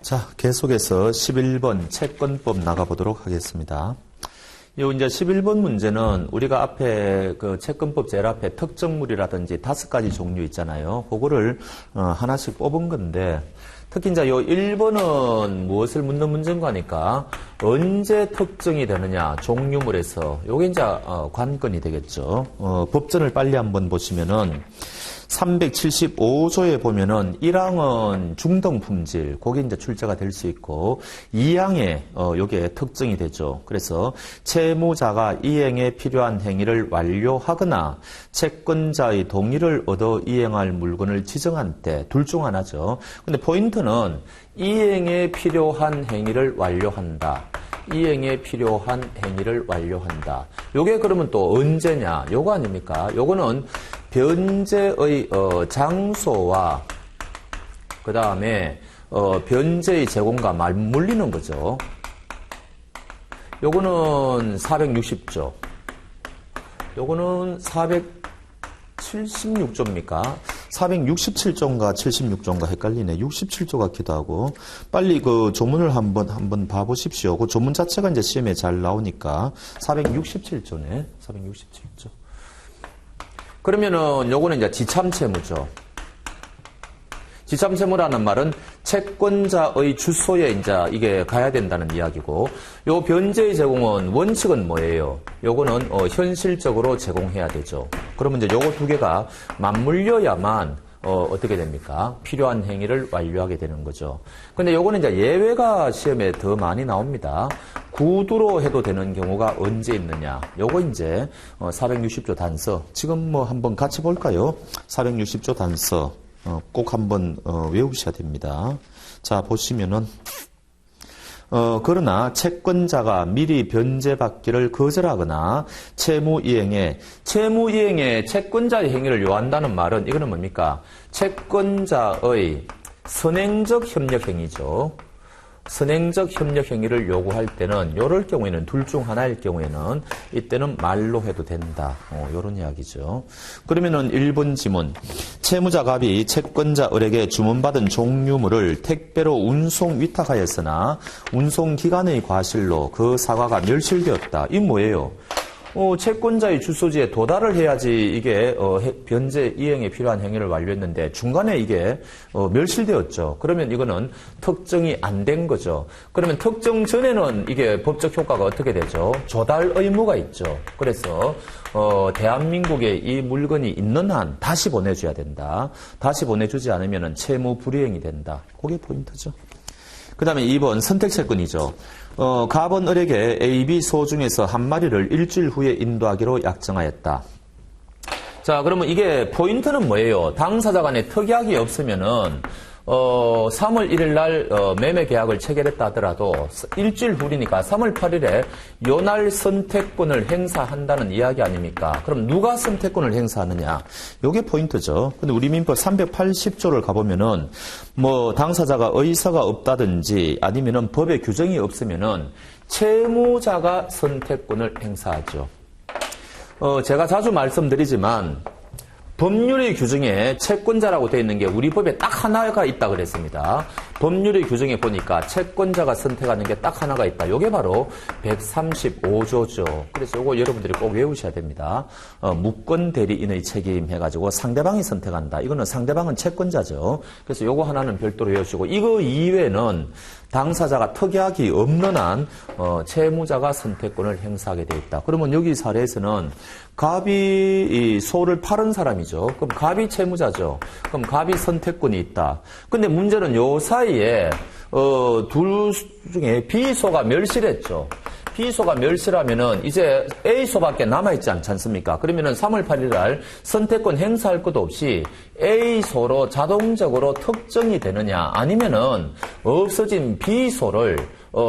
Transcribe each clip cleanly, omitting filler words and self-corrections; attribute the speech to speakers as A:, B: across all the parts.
A: 자, 계속해서 11번 채권법 나가보도록 하겠습니다. 요 이제 11번 문제는 우리가 앞에 그 채권법 제일 앞에 특정물이라든지 5가지 종류 있잖아요. 그거를 하나씩 뽑은 건데, 특히 이제 요 1번은 무엇을 묻는 문제인가 하니까 언제 특정이 되느냐, 종류물에서. 요게 이제 관건이 되겠죠. 법전을 빨리 한번 보시면은 375조에 보면은 1항은 중등품질, 그게 이제 출제가 될 수 있고, 2항에 요게 특정이 되죠. 그래서 채무자가 이행에 필요한 행위를 완료하거나 채권자의 동의를 얻어 이행할 물건을 지정한 때 둘 중 하나죠. 근데 포인트는 이행에 필요한 행위를 완료한다. 이행에 필요한 행위를 완료한다. 요게 그러면 또 언제냐? 요거 아닙니까? 요거는 변제의 장소와 그 다음에 변제의 제공과 맞물리는 거죠. 요거는 460조. 요거는 476조입니까? 467조인가 76조인가 헷갈리네. 67조 같기도 하고. 빨리 그 조문을 한번 봐보십시오. 그 조문 자체가 이제 시험에 잘 나오니까 467조네. 467조. 그러면은 요거는 이제 지참채무죠. 지참채무라는 말은 채권자의 주소에 이제 이게 가야 된다는 이야기고, 요 변제의 제공은 원칙은 뭐예요? 요거는 현실적으로 제공해야 되죠. 그러면 이제 요거 두 개가 맞물려야만 어떻게 됩니까? 필요한 행위를 완료하게 되는 거죠. 근데 요거는 이제 예외가 시험에 더 많이 나옵니다. 구두로 해도 되는 경우가 언제 있느냐? 요거 이제 460조 단서. 지금 뭐 한번 같이 볼까요? 460조 단서. 꼭 한번 외우셔야 됩니다. 자, 보시면은 그러나 채권자가 미리 변제받기를 거절하거나 채무이행에 채권자의 행위를 요한다는 말은 이거는 뭡니까? 채권자의 선행적 협력행위죠. 선행적 협력행위를 요구할 때는 요럴 경우에는 둘 중 하나일 경우에는 이때는 말로 해도 된다. 요런 이야기죠. 그러면은 1번 지문. 채무자 갑이 채권자 을에게 주문받은 종류물을 택배로 운송 위탁하였으나 운송기간의 과실로 그 사과가 멸실되었다. 이 뭐예요? 채권자의 주소지에 도달을 해야지 이게 변제 이행에 필요한 행위를 완료했는데 중간에 이게 멸실되었죠. 그러면 이거는 특정이 안 된 거죠. 그러면 특정 전에는 이게 법적 효과가 어떻게 되죠? 조달 의무가 있죠. 그래서 대한민국에 이 물건이 있는 한 다시 보내줘야 된다. 다시 보내주지 않으면 채무 불이행이 된다. 그게 포인트죠. 그 다음에 2번 선택채권이죠. 갑은 을에게 A, B 소 중에서 한 마리를 일주일 후에 인도하기로 약정하였다. 자, 그러면 이게 포인트는 뭐예요? 당사자 간에 특약이 없으면은 3월 1일 날 매매 계약을 체결했다 하더라도 일주일 후이니까 3월 8일에 요날 선택권을 행사한다는 이야기 아닙니까? 그럼 누가 선택권을 행사하느냐? 요게 포인트죠. 근데 우리 민법 380조를 가보면은 뭐 당사자가 의사가 없다든지 아니면은 법에 규정이 없으면은 채무자가 선택권을 행사하죠. 제가 자주 말씀드리지만 법률의 규정에 채권자라고 되어 있는 게 우리 법에 딱 하나가 있다 그랬습니다. 법률의 규정에 보니까 채권자가 선택하는 게 딱 하나가 있다. 이게 바로 135조죠. 그래서 이거 여러분들이 꼭 외우셔야 됩니다. 무권 대리인의 책임 해가지고 상대방이 선택한다. 이거는 상대방은 채권자죠. 그래서 이거 하나는 별도로 외우시고, 이거 이외에는 당사자가 특약이 없는 한 채무자가 선택권을 행사하게 되어 있다. 그러면 여기 사례에서는 갑이 이 소를 팔은 사람이죠. 그럼 갑이 채무자죠. 그럼 갑이 선택권이 있다. 근데 문제는 요 사이에 둘 중에 B소가 멸실했죠. B소가 멸실하면은 이제 A소밖에 남아있지 않지 않습니까? 그러면은 3월 8일 날 선택권 행사할 것도 없이 A소로 자동적으로 특정이 되느냐, 아니면은 없어진 B소를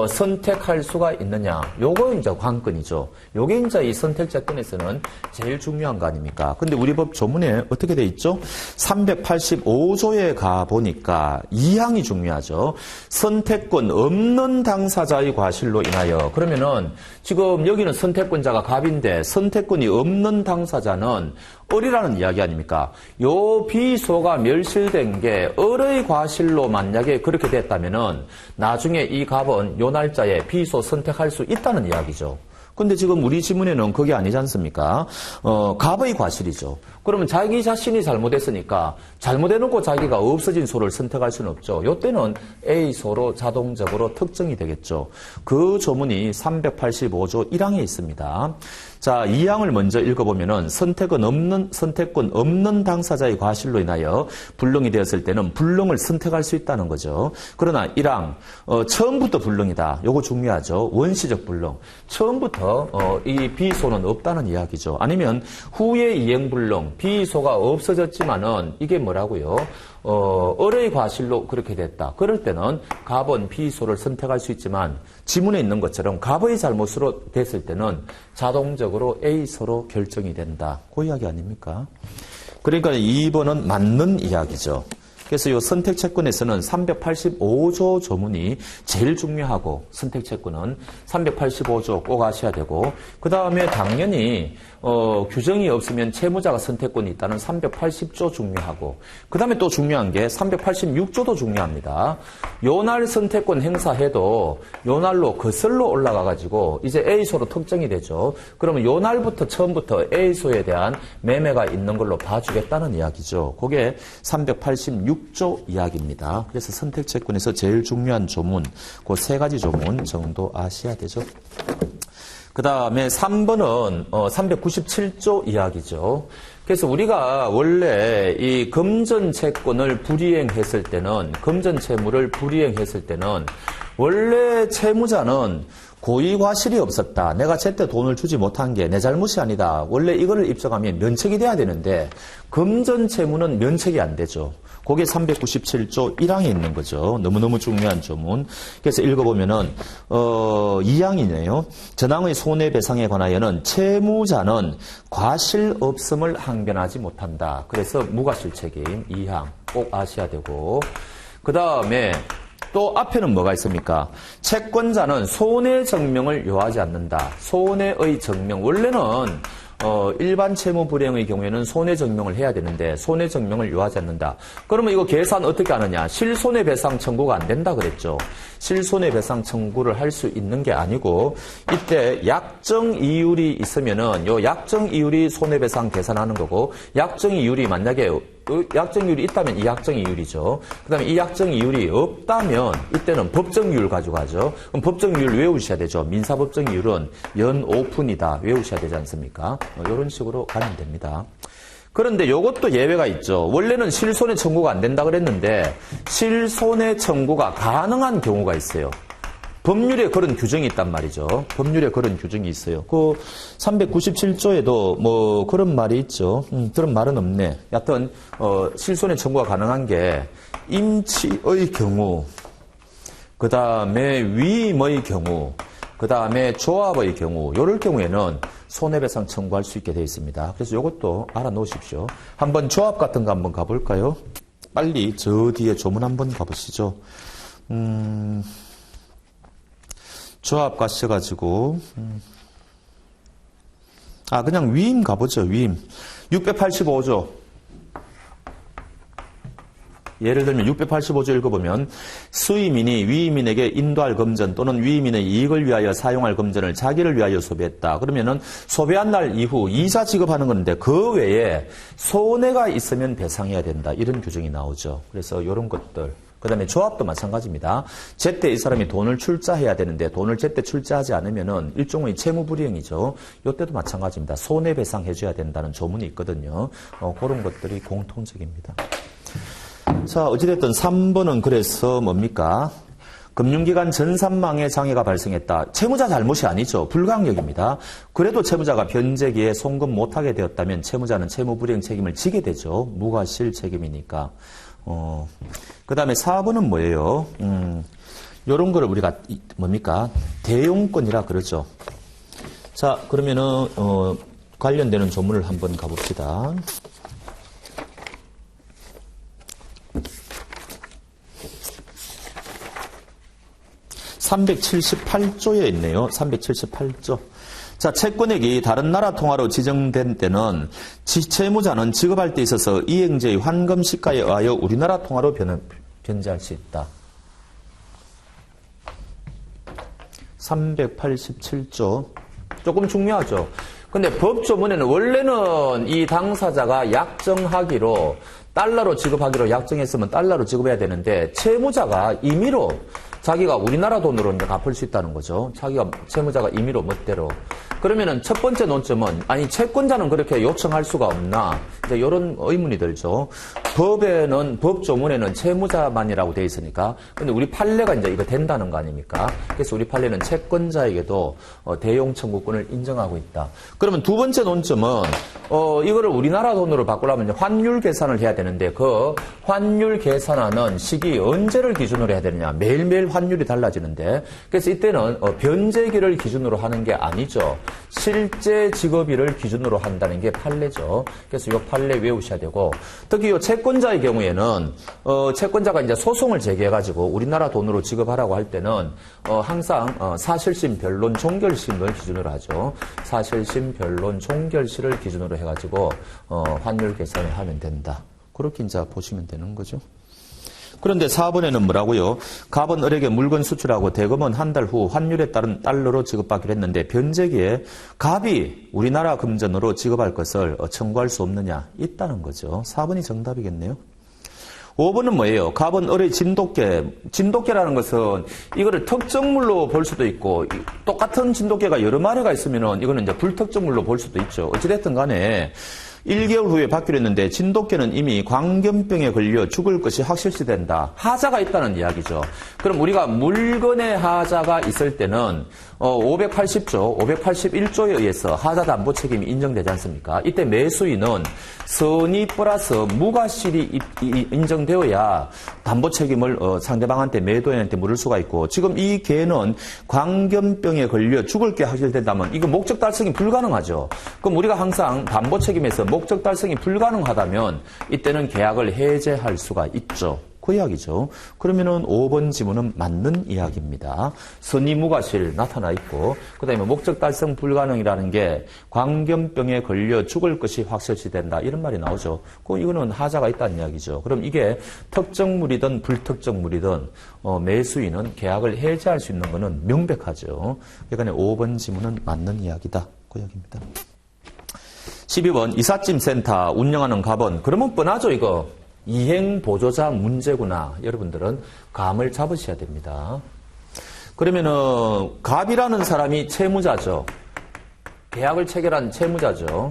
A: 선택할 수가 있느냐. 요거 이제 관건이죠. 요게 이제 이 선택채권에서는 제일 중요한 거 아닙니까? 근데 우리 법 조문에 어떻게 돼 있죠? 385조에 가 보니까 2항이 중요하죠. 선택권 없는 당사자의 과실로 인하여. 그러면은 지금 여기는 선택권자가 갑인데 선택권이 없는 당사자는 을이라는 이야기 아닙니까? 요 비소가 멸실된 게 을의 과실로 만약에 그렇게 됐다면은 나중에 이 갑은 요 날짜에 비소 선택할 수 있다는 이야기죠. 근데 지금 우리 지문에는 그게 아니지 않습니까? 갑의 과실이죠. 그러면 자기 자신이 잘못했으니까 잘못해놓고 자기가 없어진 소를 선택할 수는 없죠. 요때는 A소로 자동적으로 특정이 되겠죠. 그 조문이 385조 1항에 있습니다. 자, 2항을 먼저 읽어보면은 선택권 없는 당사자의 과실로 인하여 불능이 되었을 때는 불능을 선택할 수 있다는 거죠. 그러나 1항, 처음부터 불능이다. 요거 중요하죠. 원시적 불능. 처음부터 이 비소는 없다는 이야기죠. 아니면 후에 이행 불능, 비소가 없어졌지만은 이게 뭐라고요? 을의 과실로 그렇게 됐다. 그럴 때는 갑은 비소를 선택할 수 있지만 지문에 있는 것처럼 갑의 잘못으로 됐을 때는 자동적으로 A소로 결정이 된다. 그 이야기 아닙니까? 그러니까 2번은 맞는 이야기죠. 그래서 이 선택채권에서는 385조 조문이 제일 중요하고 선택채권은 385조 꼭 아셔야 되고 그 다음에 당연히 규정이 없으면 채무자가 선택권이 있다는 380조 중요하고 그 다음에 또 중요한 게 386조도 중요합니다. 요날 선택권 행사해도 요날로 거슬러 올라가가지고 이제 A소로 특정이 되죠. 그러면 요날부터 처음부터 A소에 대한 매매가 있는 걸로 봐주겠다는 이야기죠. 그게 386조 이야기입니다. 그래서 선택채권에서 제일 중요한 조문, 그 세 가지 조문 정도 아셔야 되죠. 그 다음에 3번은 397조 이야기죠. 그래서 우리가 원래 이 금전채권을 불이행했을 때는, 금전채무를 불이행했을 때는 원래 채무자는 고의과실이 없었다. 내가 제때 돈을 주지 못한 게 내 잘못이 아니다. 원래 이거를 입증하면 면책이 돼야 되는데 금전채무는 면책이 안 되죠. 그게 397조 1항에 있는 거죠. 너무너무 중요한 조문. 그래서 읽어보면은 2항이네요. 전항의 손해배상에 관하여는 채무자는 과실 없음을 항변하지 못한다. 그래서 무과실책임 2항 꼭 아셔야 되고 그 다음에 또 앞에는 뭐가 있습니까? 채권자는 손해 증명을 요하지 않는다. 손해의 증명. 원래는 일반 채무 불이행의 경우에는 손해 증명을 해야 되는데 손해 증명을 요하지 않는다. 그러면 이거 계산 어떻게 하느냐? 실손해배상 청구가 안 된다 그랬죠. 실손해배상 청구를 할 수 있는 게 아니고 이때 약정 이율이 있으면은 요 약정 이율이 손해배상 계산하는 거고 약정 이율이 만약에 약정 이율이 있다면 이 약정 이율이죠. 그 다음에 이 약정 이율이 없다면 이때는 법정 이율 가져가죠. 그럼 법정 이율 외우셔야 되죠. 민사법정 이율은 연 5푼이다. 외우셔야 되지 않습니까? 이런 식으로 가면 됩니다. 그런데 이것도 예외가 있죠. 원래는 실손해 청구가 안 된다 그랬는데 실손해 청구가 가능한 경우가 있어요. 법률에 그런 규정이 있단 말이죠. 법률에 그런 규정이 있어요. 그 397조에도 뭐 그런 말이 있죠. 그런 말은 없네. 여하튼 실손해 청구가 가능한 게 임치의 경우, 그 다음에 위임의 경우, 그 다음에 조합의 경우, 이럴 경우에는 손해배상 청구할 수 있게 되어 있습니다. 그래서 이것도 알아놓으십시오. 한번 조합 같은 거 한번 가볼까요? 빨리 저 뒤에 조문 한번 가보시죠. 조합 가셔가지고 그냥 위임 가보죠. 위임 685조 예를 들면 685조 읽어보면 수임인이 위임인에게 인도할 금전 또는 위임인의 이익을 위하여 사용할 금전을 자기를 위하여 소비했다. 그러면은 소비한 날 이후 이자 지급하는 건데 그 외에 손해가 있으면 배상해야 된다. 이런 규정이 나오죠. 그래서 이런 것들 그 다음에 조합도 마찬가지입니다. 제때 이 사람이 돈을 출자해야 되는데 돈을 제때 출자하지 않으면은 일종의 채무불이행이죠. 이때도 마찬가지입니다. 손해배상 해줘야 된다는 조문이 있거든요. 그런 것들이 공통적입니다. 자, 어찌됐든 3번은 그래서 뭡니까? 금융기관 전산망에 장애가 발생했다. 채무자 잘못이 아니죠. 불가항력입니다. 그래도 채무자가 변제기에 송금 못하게 되었다면 채무자는 채무불이행 책임을 지게 되죠. 무과실 책임이니까. 그 다음에 4번은 뭐예요? 요런 거를 우리가 뭡니까? 대용권이라 그러죠. 자, 그러면은 관련되는 조문을 한번 가봅시다. (378조에) 있네요. 378조. 자, 채권액이 다른 나라 통화로 지정된 때는 채무자는 지급할 때 있어서 이행제의 환금 시가에 의하여 우리나라 통화로 변제할 수 있다. 387조. 조금 중요하죠. 근데 법조문에는 원래는 이 당사자가 약정하기로 달러로 지급하기로 약정했으면 달러로 지급해야 되는데 채무자가 임의로 자기가 우리나라 돈으로 이제 갚을 수 있다는 거죠. 채무자가 임의로 멋대로. 그러면은 첫 번째 논점은, 아니, 채권자는 그렇게 요청할 수가 없나? 이제 이런 의문이 들죠. 법조문에는 채무자만이라고 되어 있으니까. 근데 우리 판례가 이제 이거 된다는 거 아닙니까? 그래서 우리 판례는 채권자에게도 대용 청구권을 인정하고 있다. 그러면 두 번째 논점은, 이거를 우리나라 돈으로 바꾸려면 환율 계산을 해야 되는데, 그 환율 계산하는 시기 언제를 기준으로 해야 되느냐? 매일매일 환율이 달라지는데, 그래서 이때는 변제기를 기준으로 하는 게 아니죠. 실제 지급일을 기준으로 한다는 게 판례죠. 그래서 이 판례 외우셔야 되고, 특히 이 채권자의 경우에는 채권자가 이제 소송을 제기해가지고 우리나라 돈으로 지급하라고 할 때는 항상 사실심, 변론, 종결심을 기준으로 하죠. 사실심, 변론, 종결시를 기준으로 해가지고 환율 계산을 하면 된다. 그렇게 이제 보시면 되는 거죠. 그런데 4번에는 뭐라고요? 갑은 을에게 물건 수출하고 대금은 한 달 후 환율에 따른 달러로 지급받기로 했는데 변제기에 갑이 우리나라 금전으로 지급할 것을 청구할 수 없느냐? 있다는 거죠. 4번이 정답이겠네요. 5번은 뭐예요? 갑은 을의 진돗개라는 것은 이거를 특정물로 볼 수도 있고 똑같은 진돗개가 여러 마리가 있으면은 이거는 이제 불특정물로 볼 수도 있죠. 어찌됐든 간에 1개월 후에 받기로 했는데 진돗개는 이미 광견병에 걸려 죽을 것이 확실시된다. 하자가 있다는 이야기죠. 그럼 우리가 물건의 하자가 있을 때는 580조, 581조에 의해서 하자 담보 책임이 인정되지 않습니까? 이때 매수인은 선의 플러스 무과실이 인정되어야 담보 책임을 상대방한테 매도인한테 물을 수가 있고, 지금 이 개는 광견병에 걸려 죽을 게 확실된다면 이거 목적 달성이 불가능하죠. 그럼 우리가 항상 담보 책임에서 목적 달성이 불가능하다면 이때는 계약을 해제할 수가 있죠. 그 이야기죠. 그러면은 5번 지문은 맞는 이야기입니다. 선의무과실 나타나 있고, 그 다음에 목적 달성 불가능이라는 게 광견병에 걸려 죽을 것이 확실시된다. 이런 말이 나오죠. 이거는 하자가 있다는 이야기죠. 그럼 이게 특정물이든 불특정물이든 매수인은 계약을 해제할 수 있는 거는 명백하죠. 그러니까 5번 지문은 맞는 이야기다. 그 이야기입니다. 12번 이삿짐 센터 운영하는 갑은, 그러면 뻔하죠 이거. 이행 보조자 문제구나. 여러분들은 감을 잡으셔야 됩니다. 그러면은 갑이라는 사람이 채무자죠. 계약을 체결한 채무자죠.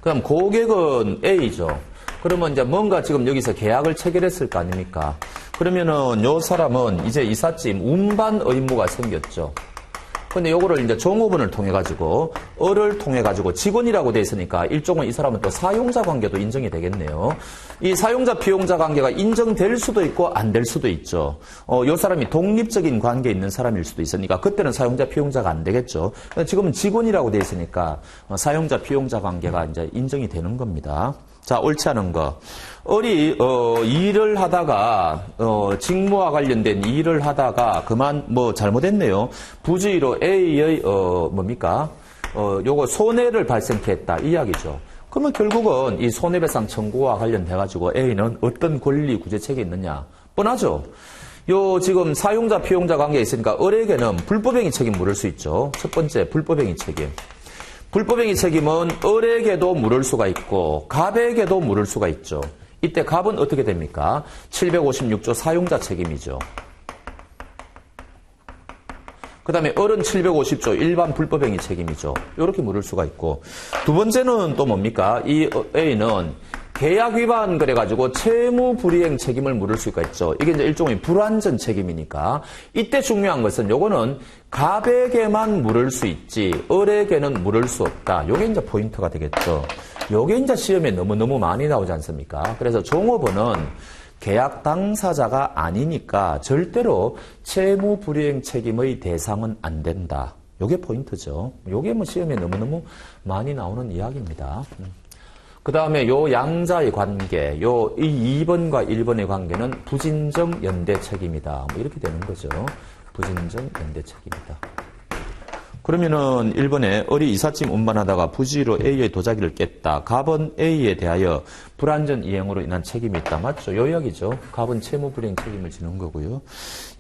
A: 그럼 고객은 A죠. 그러면 이제 뭔가 지금 여기서 계약을 체결했을 거 아닙니까? 그러면은 요 사람은 이제 이삿짐 운반 의무가 생겼죠. 근데 요거를 이제 종업원을 통해가지고, 을을 통해가지고 직원이라고 돼 있으니까 일종은 이 사람은 또 사용자 관계도 인정이 되겠네요. 이 사용자 피용자 관계가 인정될 수도 있고 안 될 수도 있죠. 요 사람이 독립적인 관계에 있는 사람일 수도 있으니까 그때는 사용자 피용자가 안 되겠죠. 지금은 직원이라고 돼 있으니까 사용자 피용자 관계가 이제 인정이 되는 겁니다. 자, 옳지 않은 거. 을이 일을 하다가 직무와 관련된 일을 하다가 잘못했네요. 부주의로 A의 요거 손해를 발생케 했다 이 이야기죠. 그러면 결국은 이 손해배상 청구와 관련돼 가지고 A는 어떤 권리 구제책이 있느냐? 뻔하죠. 요 지금 사용자 피용자 관계에 있으니까 을에게는 불법행위 책임 물을 수 있죠. 첫 번째 불법행위 책임. 불법행위 책임은 을에게도 물을 수가 있고 갑에게도 물을 수가 있죠. 이때 갑은 어떻게 됩니까? 756조 사용자 책임이죠. 그 다음에 을은 750조 일반 불법행위 책임이죠. 이렇게 물을 수가 있고, 두 번째는 또 뭡니까? 이 A는 계약 위반 그래가지고 채무 불이행 책임을 물을 수가 있죠. 이게 이제 일종의 불완전 책임이니까. 이때 중요한 것은 요거는 갑에게만 물을 수 있지 을에게는 물을 수 없다. 요게 이제 포인트가 되겠죠. 요게 이제 시험에 너무너무 많이 나오지 않습니까? 그래서 종업원은 계약 당사자가 아니니까 절대로 채무 불이행 책임의 대상은 안 된다. 요게 포인트죠. 요게 뭐 시험에 너무너무 많이 나오는 이야기입니다. 그 다음에 요 양자의 관계, 이 2번과 1번의 관계는 부진정 연대 책임이다. 뭐 이렇게 되는 거죠. 부진정 연대 책임이다. 그러면은 1번에 을이 이삿짐 운반하다가 부주의로 A의 도자기를 깼다. 갑은 A에 대하여 불완전 이행으로 인한 책임이 있다. 맞죠? 요 이야기죠. 갑은 채무 불이행 책임을 지는 거고요.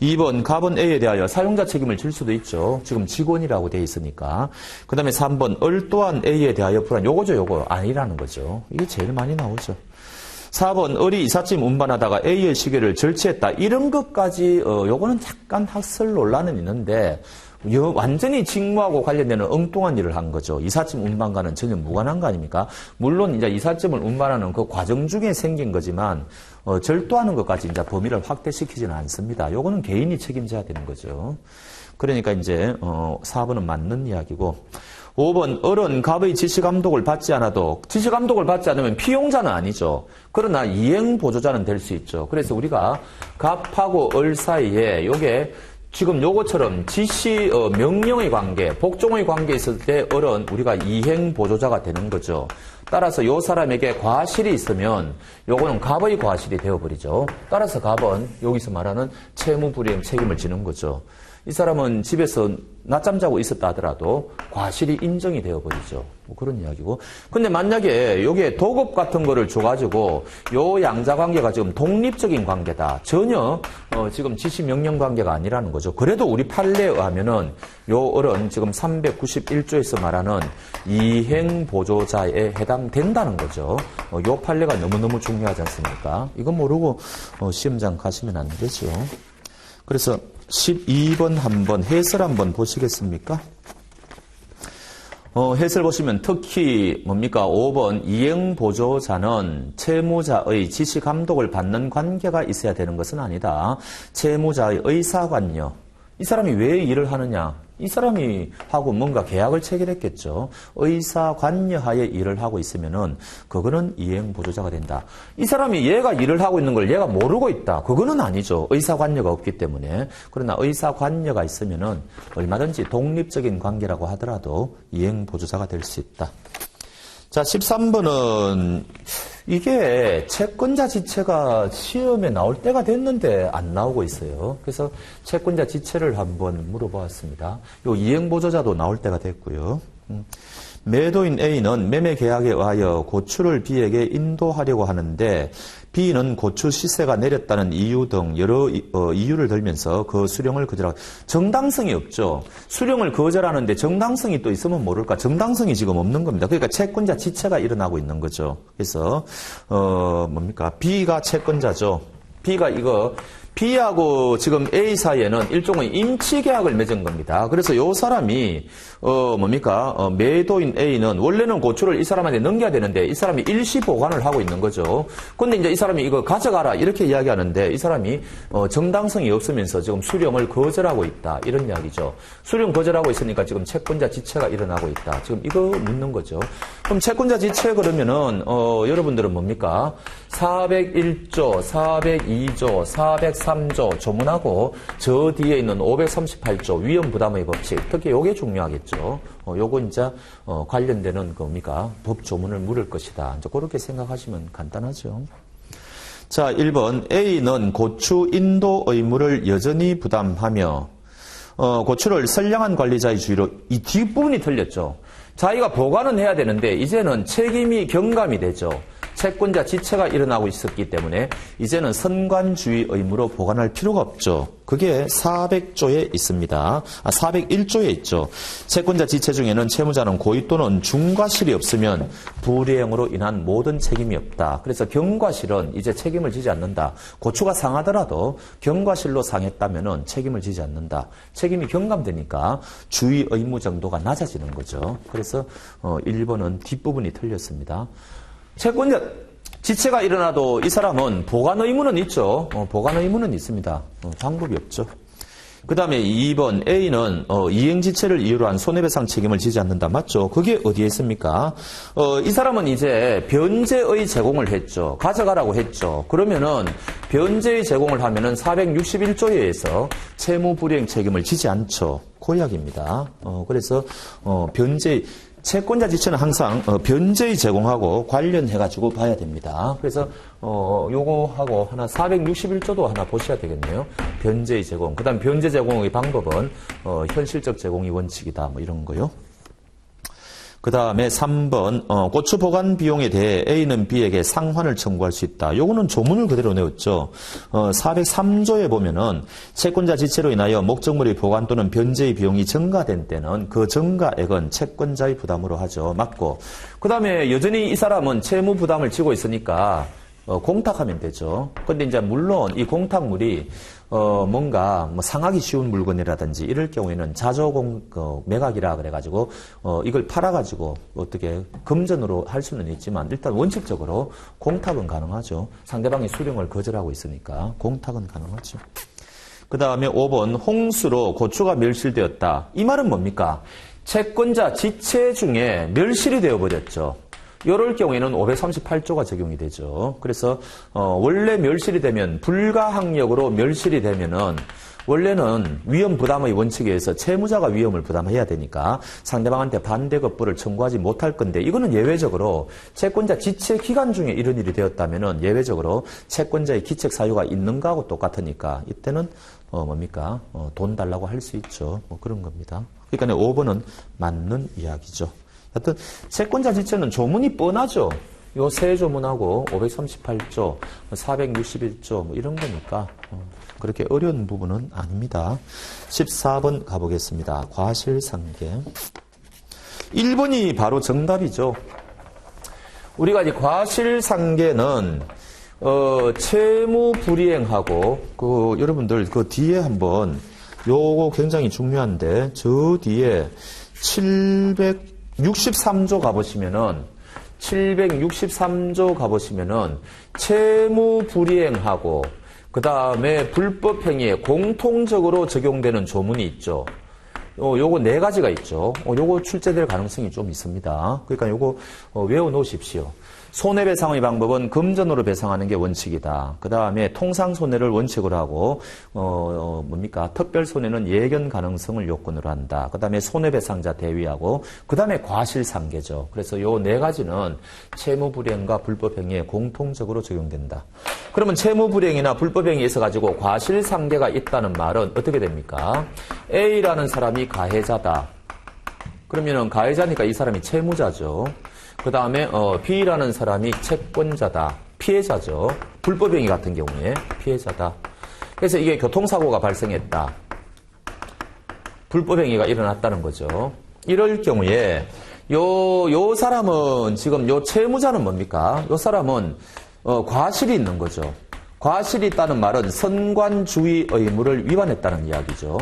A: 2번 갑은 A에 대하여 사용자 책임을 질 수도 있죠. 지금 직원이라고 돼 있으니까. 그 다음에 3번 을 또한 A에 대하여 불완 요거죠. 요거 아니라는 거죠. 이게 제일 많이 나오죠. 4번 을이 이삿짐 운반하다가 A의 시계를 절취했다. 이런 것까지 요거는 약간 학설 논란은 있는데 완전히 직무하고 관련되는 엉뚱한 일을 한 거죠. 이삿짐 운반과는 전혀 무관한 거 아닙니까? 물론 이제 이삿짐을 운반하는 그 과정 중에 생긴 거지만 절도하는 것까지 이제 범위를 확대시키지는 않습니다. 요거는 개인이 책임져야 되는 거죠. 그러니까 이제 4번은 맞는 이야기고 5번 을은 갑의 지시감독을 받지 않아도 지시감독을 받지 않으면 피용자는 아니죠. 그러나 이행보조자는 될 수 있죠. 그래서 우리가 갑하고 을 사이에 요게 지금 요것처럼 지시, 명령의 관계, 복종의 관계에 있을 때 을은 우리가 이행보조자가 되는 거죠. 따라서 요 사람에게 과실이 있으면 요거는 갑의 과실이 되어버리죠. 따라서 갑은 여기서 말하는 채무불이행 책임을 지는 거죠. 이 사람은 집에서 낮잠 자고 있었다 하더라도 과실이 인정이 되어버리죠. 뭐 그런 이야기고. 근데 만약에 요게 도급 같은 거를 줘가지고 요 양자 관계가 지금 독립적인 관계다. 전혀 지금 지시 명령 관계가 아니라는 거죠. 그래도 우리 판례에 의하면은 요 을은 지금 391조에서 말하는 이행보조자에 해당된다는 거죠. 요 판례가 너무너무 중요하지 않습니까? 이거 모르고 시험장 가시면 안 되죠. 그래서 12번 한번 해설 한번 보시겠습니까? 해설 보시면 특히 뭡니까? 5번 이행보조자는 채무자의 지시 감독을 받는 관계가 있어야 되는 것은 아니다. 채무자의 의사관여. 이 사람이 왜 일을 하느냐? 이 사람이 하고 뭔가 계약을 체결했겠죠. 의사관여하에 일을 하고 있으면은 그거는 이행보조자가 된다. 이 사람이 얘가 일을 하고 있는 걸 얘가 모르고 있다. 그거는 아니죠. 의사관여가 없기 때문에. 그러나 의사관여가 있으면은 얼마든지 독립적인 관계라고 하더라도 이행보조자가 될 수 있다. 자, 13번은 이게 채권자 지체가 시험에 나올 때가 됐는데 안 나오고 있어요. 그래서 채권자 지체를 한번 물어보았습니다. 요 이행보조자도 나올 때가 됐고요. 매도인 A는 매매 계약에 의하여 고추를 B에게 인도하려고 하는데 B는 고추 시세가 내렸다는 이유 등 여러 이유를 들면서 그 수령을 거절하고 정당성이 없죠. 수령을 거절하는데 정당성이 또 있으면 모를까? 정당성이 지금 없는 겁니다. 그러니까 채권자 지체가 일어나고 있는 거죠. 그래서 뭡니까? B가 채권자죠. B가 이거 B하고 지금 A 사이에는 일종의 임치계약을 맺은 겁니다. 그래서 요 사람이 매도인 A는 원래는 고추를 이 사람한테 넘겨야 되는데 이 사람이 일시 보관을 하고 있는 거죠. 근데 이제 이 사람이 이거 가져가라 이렇게 이야기하는데 이 사람이 정당성이 없으면서 지금 수령을 거절하고 있다. 이런 이야기죠. 수령 거절하고 있으니까 지금 채권자 지체가 일어나고 있다. 지금 이거 묻는 거죠. 그럼 채권자 지체 그러면은 여러분들은 뭡니까? 401조, 402조, 403조 조문하고 저 뒤에 있는 538조 위험부담의 법칙 특히 요게 중요하겠죠. 요거 이제 관련되는 겁니까? 법 조문을 물을 것이다. 이제 그렇게 생각하시면 간단하죠. 자, 1번 A는 고추 인도 의무를 여전히 부담하며 고추를 선량한 관리자의 주의로 이 뒷부분이 틀렸죠. 자기가 보관은 해야 되는데 이제는 책임이 경감이 되죠. 채권자 지체가 일어나고 있었기 때문에 이제는 선관주의 의무로 보관할 필요가 없죠. 그게 400조에 있습니다. 401조에 있죠. 채권자 지체 중에는 채무자는 고의 또는 중과실이 없으면 불이행으로 인한 모든 책임이 없다. 그래서 경과실은 이제 책임을 지지 않는다. 고추가 상하더라도 경과실로 상했다면 책임을 지지 않는다. 책임이 경감되니까 주의 의무 정도가 낮아지는 거죠. 그래서 1번은 뒷부분이 틀렸습니다. 채권자 지체가 일어나도 이 사람은 보관 의무는 있죠. 보관 의무는 있습니다. 방법이 없죠. 그 다음에 2번 A는 이행지체를 이유로 한 손해배상 책임을 지지 않는다. 맞죠? 그게 어디에 있습니까? 이 사람은 이제 변제의 제공을 했죠. 가져가라고 했죠. 그러면은 변제의 제공을 하면은 461조에 의해서 채무불이행 책임을 지지 않죠. 그 이야기입니다. 그래서 변제 채권자 지체는 항상 변제의 제공하고 관련해가지고 봐야 됩니다. 그래서 요거하고 하나 461조도 하나 보셔야 되겠네요. 변제의 제공. 그 다음 변제 제공의 방법은 현실적 제공이 원칙이다. 뭐 이런 거요. 그 다음에 3번 고추 보관 비용에 대해 A는 B에게 상환을 청구할 수 있다. 요거는 조문을 그대로 내었죠. 403조에 보면은 채권자 지체로 인하여 목적물의 보관 또는 변제의 비용이 증가된 때는 그 증가액은 채권자의 부담으로 하죠. 맞고. 그 다음에 여전히 이 사람은 채무 부담을 지고 있으니까 공탁하면 되죠. 근데 이제 물론 이 공탁물이 뭔가 상하기 쉬운 물건이라든지 이럴 경우에는 매각이라 그래가지고 이걸 팔아가지고 어떻게 금전으로 할 수는 있지만 일단 원칙적으로 공탁은 가능하죠. 상대방이 수령을 거절하고 있으니까 공탁은 가능하죠. 그 다음에 5번 홍수로 고추가 멸실되었다. 이 말은 뭡니까? 채권자 지체 중에 멸실이 되어버렸죠. 이럴 경우에는 538조가 적용이 되죠. 그래서 원래 멸실이 되면 불가항력으로 멸실이 되면은 원래는 위험 부담의 원칙에 의해서 채무자가 위험을 부담해야 되니까 상대방한테 반대급부를 청구하지 못할 건데 이거는 예외적으로 채권자 지체 기간 중에 이런 일이 되었다면은 예외적으로 채권자의 기책 사유가 있는 거하고 똑같으니까 이때는 뭡니까? 돈 달라고 할 수 있죠. 뭐 그런 겁니다. 그러니까 5번은 맞는 이야기죠. 하여튼 채권자 지체는 조문이 뻔하죠. 요 세 조문하고 538조, 461조 뭐 이런 거니까 그렇게 어려운 부분은 아닙니다. 14번 가보겠습니다. 과실상계. 1번이 바로 정답이죠. 우리가 이제 과실상계는 채무 불이행하고 여러분들 그 뒤에 한번 요거 굉장히 중요한데 저 뒤에 763조 가보시면은 채무 불이행하고 그 다음에 불법 행위에 공통적으로 적용되는 조문이 있죠. 요거 네 가지가 있죠. 요거 출제될 가능성이 좀 있습니다. 그러니까 요거 외워 놓으십시오. 손해배상의 방법은 금전으로 배상하는 게 원칙이다. 그 다음에 통상손해를 원칙으로 하고, 특별손해는 예견 가능성을 요건으로 한다. 그 다음에 손해배상자 대위하고, 그 다음에 과실상계죠. 그래서 요 네 가지는 채무불이행과 불법행위에 공통적으로 적용된다. 그러면 채무불이행이나 불법행위에 있어가지고 과실상계가 있다는 말은 어떻게 됩니까? A라는 사람이 가해자다. 그러면은 가해자니까 이 사람이 채무자죠. 그 다음에 B라는 사람이 채권자다. 피해자죠. 불법행위 같은 경우에 피해자다. 그래서 이게 교통사고가 발생했다. 불법행위가 일어났다는 거죠. 이럴 경우에 요 사람은 지금 요 채무자는 뭡니까? 요 사람은 과실이 있는 거죠. 과실이 있다는 말은 선관주의 의무를 위반했다는 이야기죠.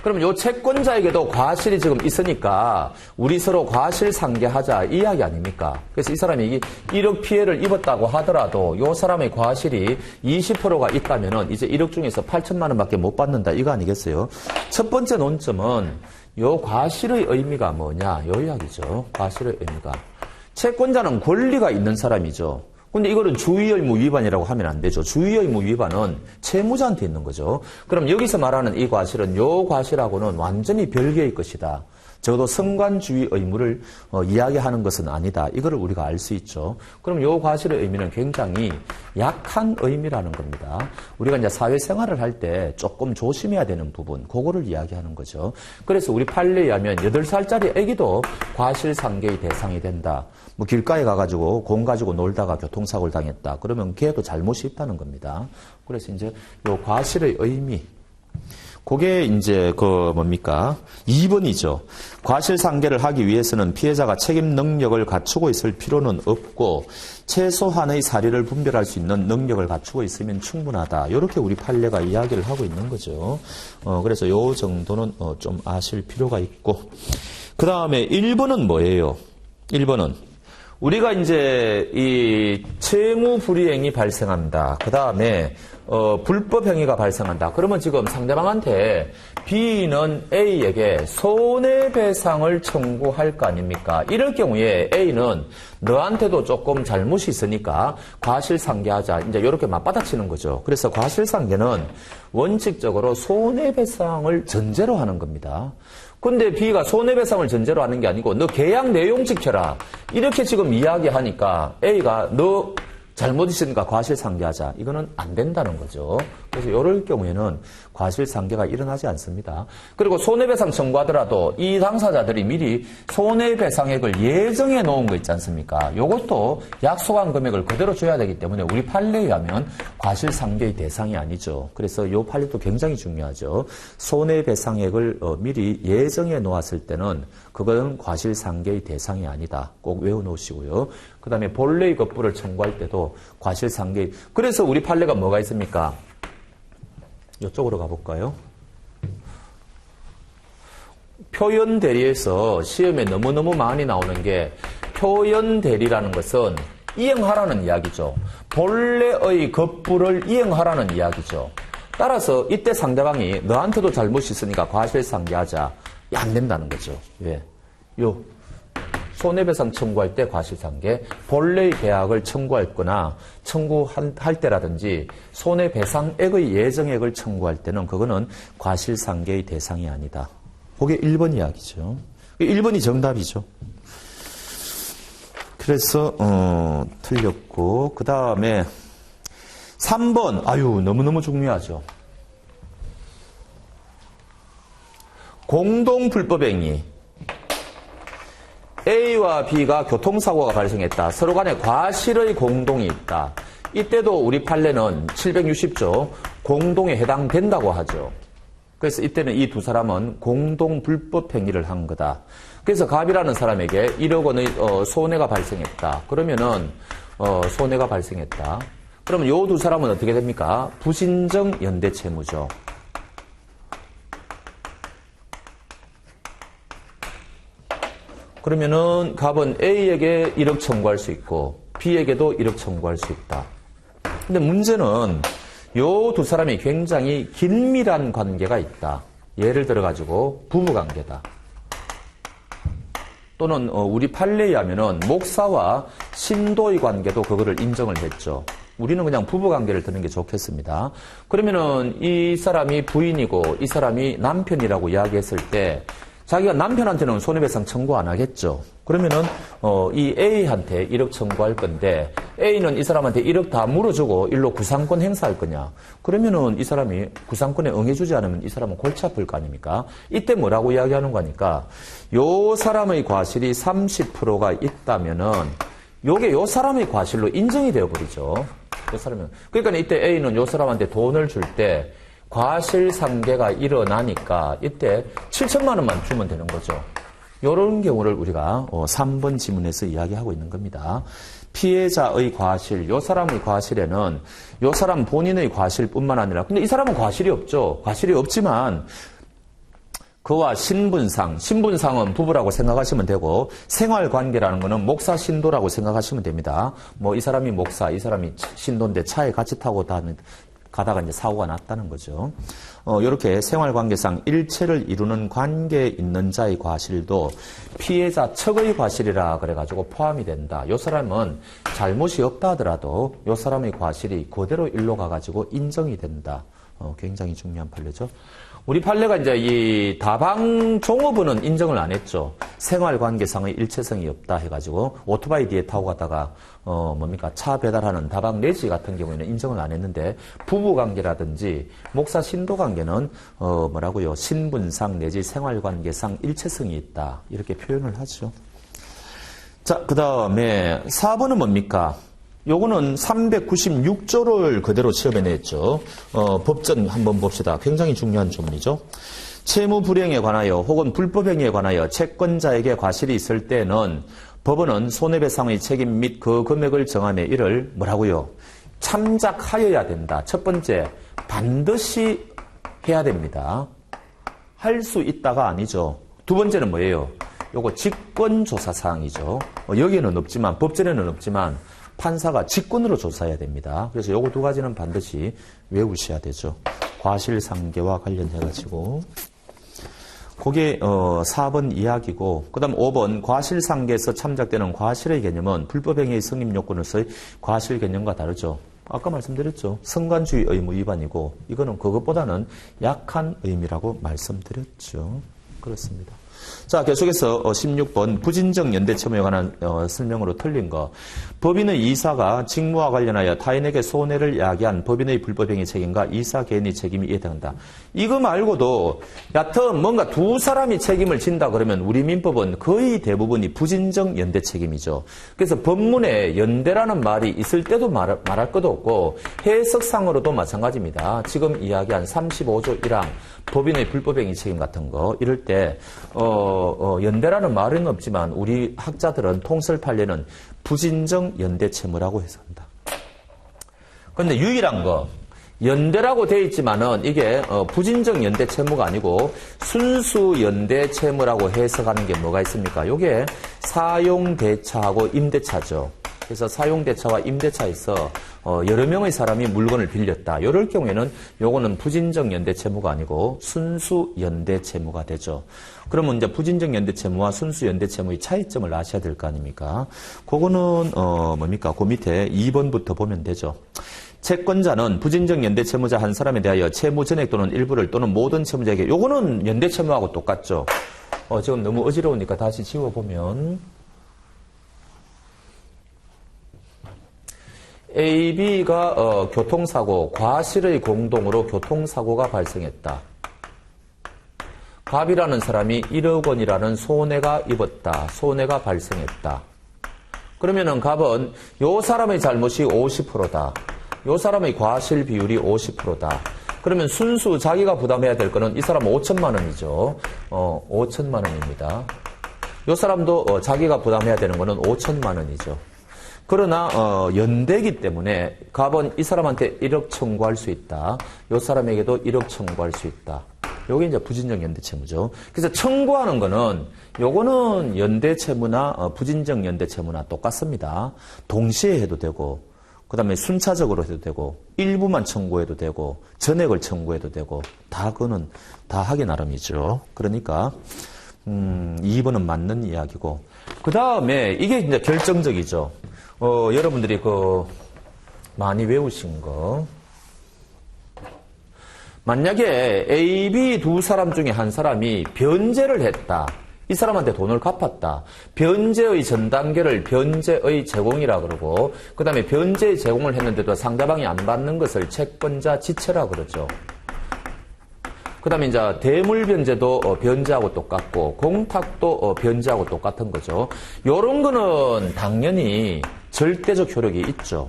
A: 그럼 요 채권자에게도 과실이 지금 있으니까 우리 서로 과실상계하자 이 이야기 아닙니까? 그래서 이 사람이 1억 피해를 입었다고 하더라도 요 사람의 과실이 20%가 있다면은 이제 1억 중에서 8천만 원밖에 못 받는다 이거 아니겠어요? 첫 번째 논점은 요 과실의 의미가 뭐냐 요 이야기죠. 과실의 의미가 채권자는 권리가 있는 사람이죠. 근데 이거는 주의의무 위반이라고 하면 안 되죠. 주의의무 위반은 채무자한테 있는 거죠. 그럼 여기서 말하는 이 과실은 요 과실하고는 완전히 별개의 것이다. 적어도 성관주의 의무를 이야기하는 것은 아니다. 이거를 우리가 알 수 있죠. 그럼 요 과실의 의미는 굉장히 약한 의미라는 겁니다. 우리가 이제 사회생활을 할 때 조금 조심해야 되는 부분, 그거를 이야기하는 거죠. 그래서 우리 판례에 하면 8살짜리 아기도 과실상계의 대상이 된다. 뭐 길가에 가가지고 공 가지고 놀다가 교통사고를 당했다. 그러면 걔도 잘못이 있다는 겁니다. 그래서 이제 요 과실의 의미. 그게 이제 2번이죠. 과실상계를 하기 위해서는 피해자가 책임 능력을 갖추고 있을 필요는 없고 최소한의 사리를 분별할 수 있는 능력을 갖추고 있으면 충분하다. 이렇게 우리 판례가 이야기를 하고 있는 거죠. 그래서 요 정도는 좀 아실 필요가 있고 그 다음에 1번은 뭐예요? 1번은 우리가 이제 이 채무 불이행이 발생한다. 그 다음에 불법 행위가 발생한다. 그러면 지금 상대방한테 B는 A에게 손해배상을 청구할 거 아닙니까? 이럴 경우에 A는 너한테도 조금 잘못이 있으니까 과실상계하자. 이제 이렇게 맞받아치는 거죠. 그래서 과실상계는 원칙적으로 손해배상을 전제로 하는 겁니다. 근데 B가 손해배상을 전제로 하는 게 아니고 너 계약 내용 지켜라. 이렇게 지금 이야기하니까 A가 너 잘못 있으니까 과실상계하자. 이거는 안 된다는 거죠. 그래서 이럴 경우에는 과실상계가 일어나지 않습니다. 그리고 손해배상 청구하더라도 이 당사자들이 미리 손해배상액을 예정해 놓은 거 있지 않습니까? 이것도 약속한 금액을 그대로 줘야 되기 때문에 우리 판례에 의하면 과실상계의 대상이 아니죠. 그래서 이 판례도 굉장히 중요하죠. 손해배상액을 미리 예정해 놓았을 때는 그건 과실상계의 대상이 아니다. 꼭 외워놓으시고요. 그 다음에 본래의 것부를 청구할 때도 과실상계. 그래서 우리 판례가 뭐가 있습니까? 이쪽으로 가볼까요? 표현 대리에서 시험에 너무너무 많이 나오는 게 표현 대리라는 것은 이행하라는 이야기죠. 본래의 것부를 이행하라는 이야기죠. 따라서 이때 상대방이 너한테도 잘못이 있으니까 과실상계하자. 안 된다는 거죠. 왜? 손해배상 청구할 때 과실상계, 본래의 계약을 청구할 거나 청구할 때라든지 손해배상액의 예정액을 청구할 때는 그거는 과실상계의 대상이 아니다. 그게 1번 이야기죠. 1번이 정답이죠. 그래서 틀렸고 그 다음에 3번 너무너무 중요하죠. 공동불법행위. A와 B가 교통사고가 발생했다. 서로 간에 과실의 공동이 있다. 이때도 우리 판례는 760조 공동에 해당된다고 하죠. 그래서 이때는 이 두 사람은 공동 불법 행위를 한 거다. 그래서 갑이라는 사람에게 1억 원의 손해가 발생했다. 그러면은 손해가 발생했다. 그러면 요 두 사람은 어떻게 됩니까? 부신정 연대 채무죠. 그러면은 갑은 A에게 1억 청구할 수 있고 B에게도 1억 청구할 수 있다. 근데 문제는 요 두 사람이 굉장히 긴밀한 관계가 있다. 예를 들어가지고 부부관계다. 또는 우리 판례에 하면은 목사와 신도의 관계도 그거를 인정을 했죠. 우리는 그냥 부부관계를 드는 게 좋겠습니다. 그러면은 이 사람이 부인이고 이 사람이 남편이라고 이야기했을 때 자기가 남편한테는 손해배상 청구 안 하겠죠. 그러면은 이 A한테 1억 청구할 건데 A는 이 사람한테 1억 다 물어주고 일로 구상권 행사할 거냐. 그러면은 이 사람이 구상권에 응해주지 않으면 이 사람은 골치 아플 거 아닙니까? 이때 뭐라고 이야기하는 거니까 요 사람의 과실이 30%가 있다면은 요게 요 사람의 과실로 인정이 되어버리죠. 요 사람은. 그러니까 이때 A는 요 사람한테 돈을 줄 때 과실상계가 일어나니까 이때 7천만 원만 주면 되는 거죠. 이런 경우를 우리가 3번 지문에서 이야기하고 있는 겁니다. 피해자의 과실, 요 사람의 과실에는 요 사람 본인의 과실뿐만 아니라 근데 이 사람은 과실이 없죠. 과실이 없지만 그와 신분상은 부부라고 생각하시면 되고 생활관계라는 거는 목사 신도라고 생각하시면 됩니다. 뭐 이 사람이 목사, 이 사람이 신도인데 차에 같이 타고 가다가 이제 사고가 났다는 거죠. 이렇게 생활관계상 일체를 이루는 관계에 있는 자의 과실도 피해자 측의 과실이라 그래가지고 포함이 된다. 이 사람은 잘못이 없다 하더라도 이 사람의 과실이 그대로 일로 가가지고 인정이 된다. 굉장히 중요한 판례죠. 우리 판례가 이제 이 다방 종업원은 인정을 안 했죠. 생활관계상의 일체성이 없다 해가지고 오토바이 뒤에 타고 가다가 차 배달하는 다방 내지 같은 경우에는 인정을 안 했는데 부부관계라든지 목사 신도관계는 신분상 내지 생활관계상 일체성이 있다 이렇게 표현을 하죠. 자, 그 다음에 4번은 뭡니까? 요거는 396조를 그대로 시험에 냈죠. 법전 한번 봅시다. 굉장히 중요한 조문이죠. 채무 불이행에 관하여 혹은 불법행위에 관하여 채권자에게 과실이 있을 때는 법원은 손해배상의 책임 및 그 금액을 정하네 이를 뭐라고요? 참작하여야 된다. 첫 번째, 반드시 해야 됩니다. 할 수 있다가 아니죠. 두 번째는 뭐예요? 요거 직권조사사항이죠. 여기에는 없지만 법전에는 없지만 판사가 직권으로 조사해야 됩니다. 그래서 요거 두 가지는 반드시 외우셔야 되죠. 과실상계와 관련해가지고. 그게 4번 이야기고, 그 다음 5번 과실상계에서 참작되는 과실의 개념은 불법행위의 성립 요건으로서의 과실 개념과 다르죠. 아까 말씀드렸죠. 성관주의 의무 위반이고 이거는 그것보다는 약한 의미라고 말씀드렸죠. 그렇습니다. 자, 계속해서 16번 부진정 연대 채무에 관한 설명으로 틀린 거. 법인의 이사가 직무와 관련하여 타인에게 손해를 야기한 법인의 불법행위 책임과 이사 개인의 책임이 이해된다. 이거 말고도 여하튼 뭔가 두 사람이 책임을 진다 그러면 우리 민법은 거의 대부분이 부진정 연대 책임이죠. 그래서 법문에 연대라는 말이 있을 때도 말할 것도 없고 해석상으로도 마찬가지입니다. 지금 이야기한 35조 1항 법인의 불법행위 책임 같은 거 이럴 때 연대라는 말은 없지만 우리 학자들은 통설판례는 부진정 연대 채무라고 해서 한다. 그런데 유일한 거 연대라고 돼 있지만은 이게 부진정 연대 채무가 아니고 순수 연대 채무라고 해석하는 게 뭐가 있습니까? 이게 사용대차하고 임대차죠. 그래서 사용대차와 임대차에서 여러 명의 사람이 물건을 빌렸다. 이럴 경우에는 요거는 부진정 연대 채무가 아니고 순수 연대 채무가 되죠. 그러면 이제 부진정 연대 채무와 순수 연대 채무의 차이점을 아셔야 될 거 아닙니까? 그거는 뭡니까? 그 밑에 2번부터 보면 되죠. 채권자는 부진정 연대 채무자 한 사람에 대하여 채무 전액 또는 일부를 또는 모든 채무자에게 요거는 연대 채무하고 똑같죠. 지금 너무 어지러우니까 다시 지워보면 A, B가 교통사고, 과실의 공동으로 교통사고가 발생했다. 갑이라는 사람이 1억 원이라는 손해가 입었다. 손해가 발생했다. 그러면은 갑은 요 사람의 잘못이 50%다. 요 사람의 과실 비율이 50%다. 그러면 순수 자기가 부담해야 될 거는 이 사람은 5천만 원이죠. 5천만 원입니다. 요 사람도 자기가 부담해야 되는 거는 5천만 원이죠. 그러나 연대기 때문에 갑은 이 사람한테 1억 청구할 수 있다. 요 사람에게도 1억 청구할 수 있다. 요게 이제 부진정 연대 채무죠. 그래서 청구하는 거는 요거는 연대 채무나 부진정 연대 채무나 똑같습니다. 동시에 해도 되고 그다음에 순차적으로 해도 되고 일부만 청구해도 되고 전액을 청구해도 되고 다 그거는 다 하기 나름이죠. 그러니까 2번은 맞는 이야기고 그다음에 이게 이제 결정적이죠. 여러분들이 많이 외우신 거. 만약에 A, B 두 사람 중에 한 사람이 변제를 했다. 이 사람한테 돈을 갚았다. 변제의 전 단계를 변제의 제공이라 그러고 그 다음에 변제의 제공을 했는데도 상대방이 안 받는 것을 채권자 지체라 그러죠. 그 다음에 이제 대물 변제도 변제하고 똑같고 공탁도 변제하고 똑같은 거죠. 요런 거는 당연히 절대적 효력이 있죠.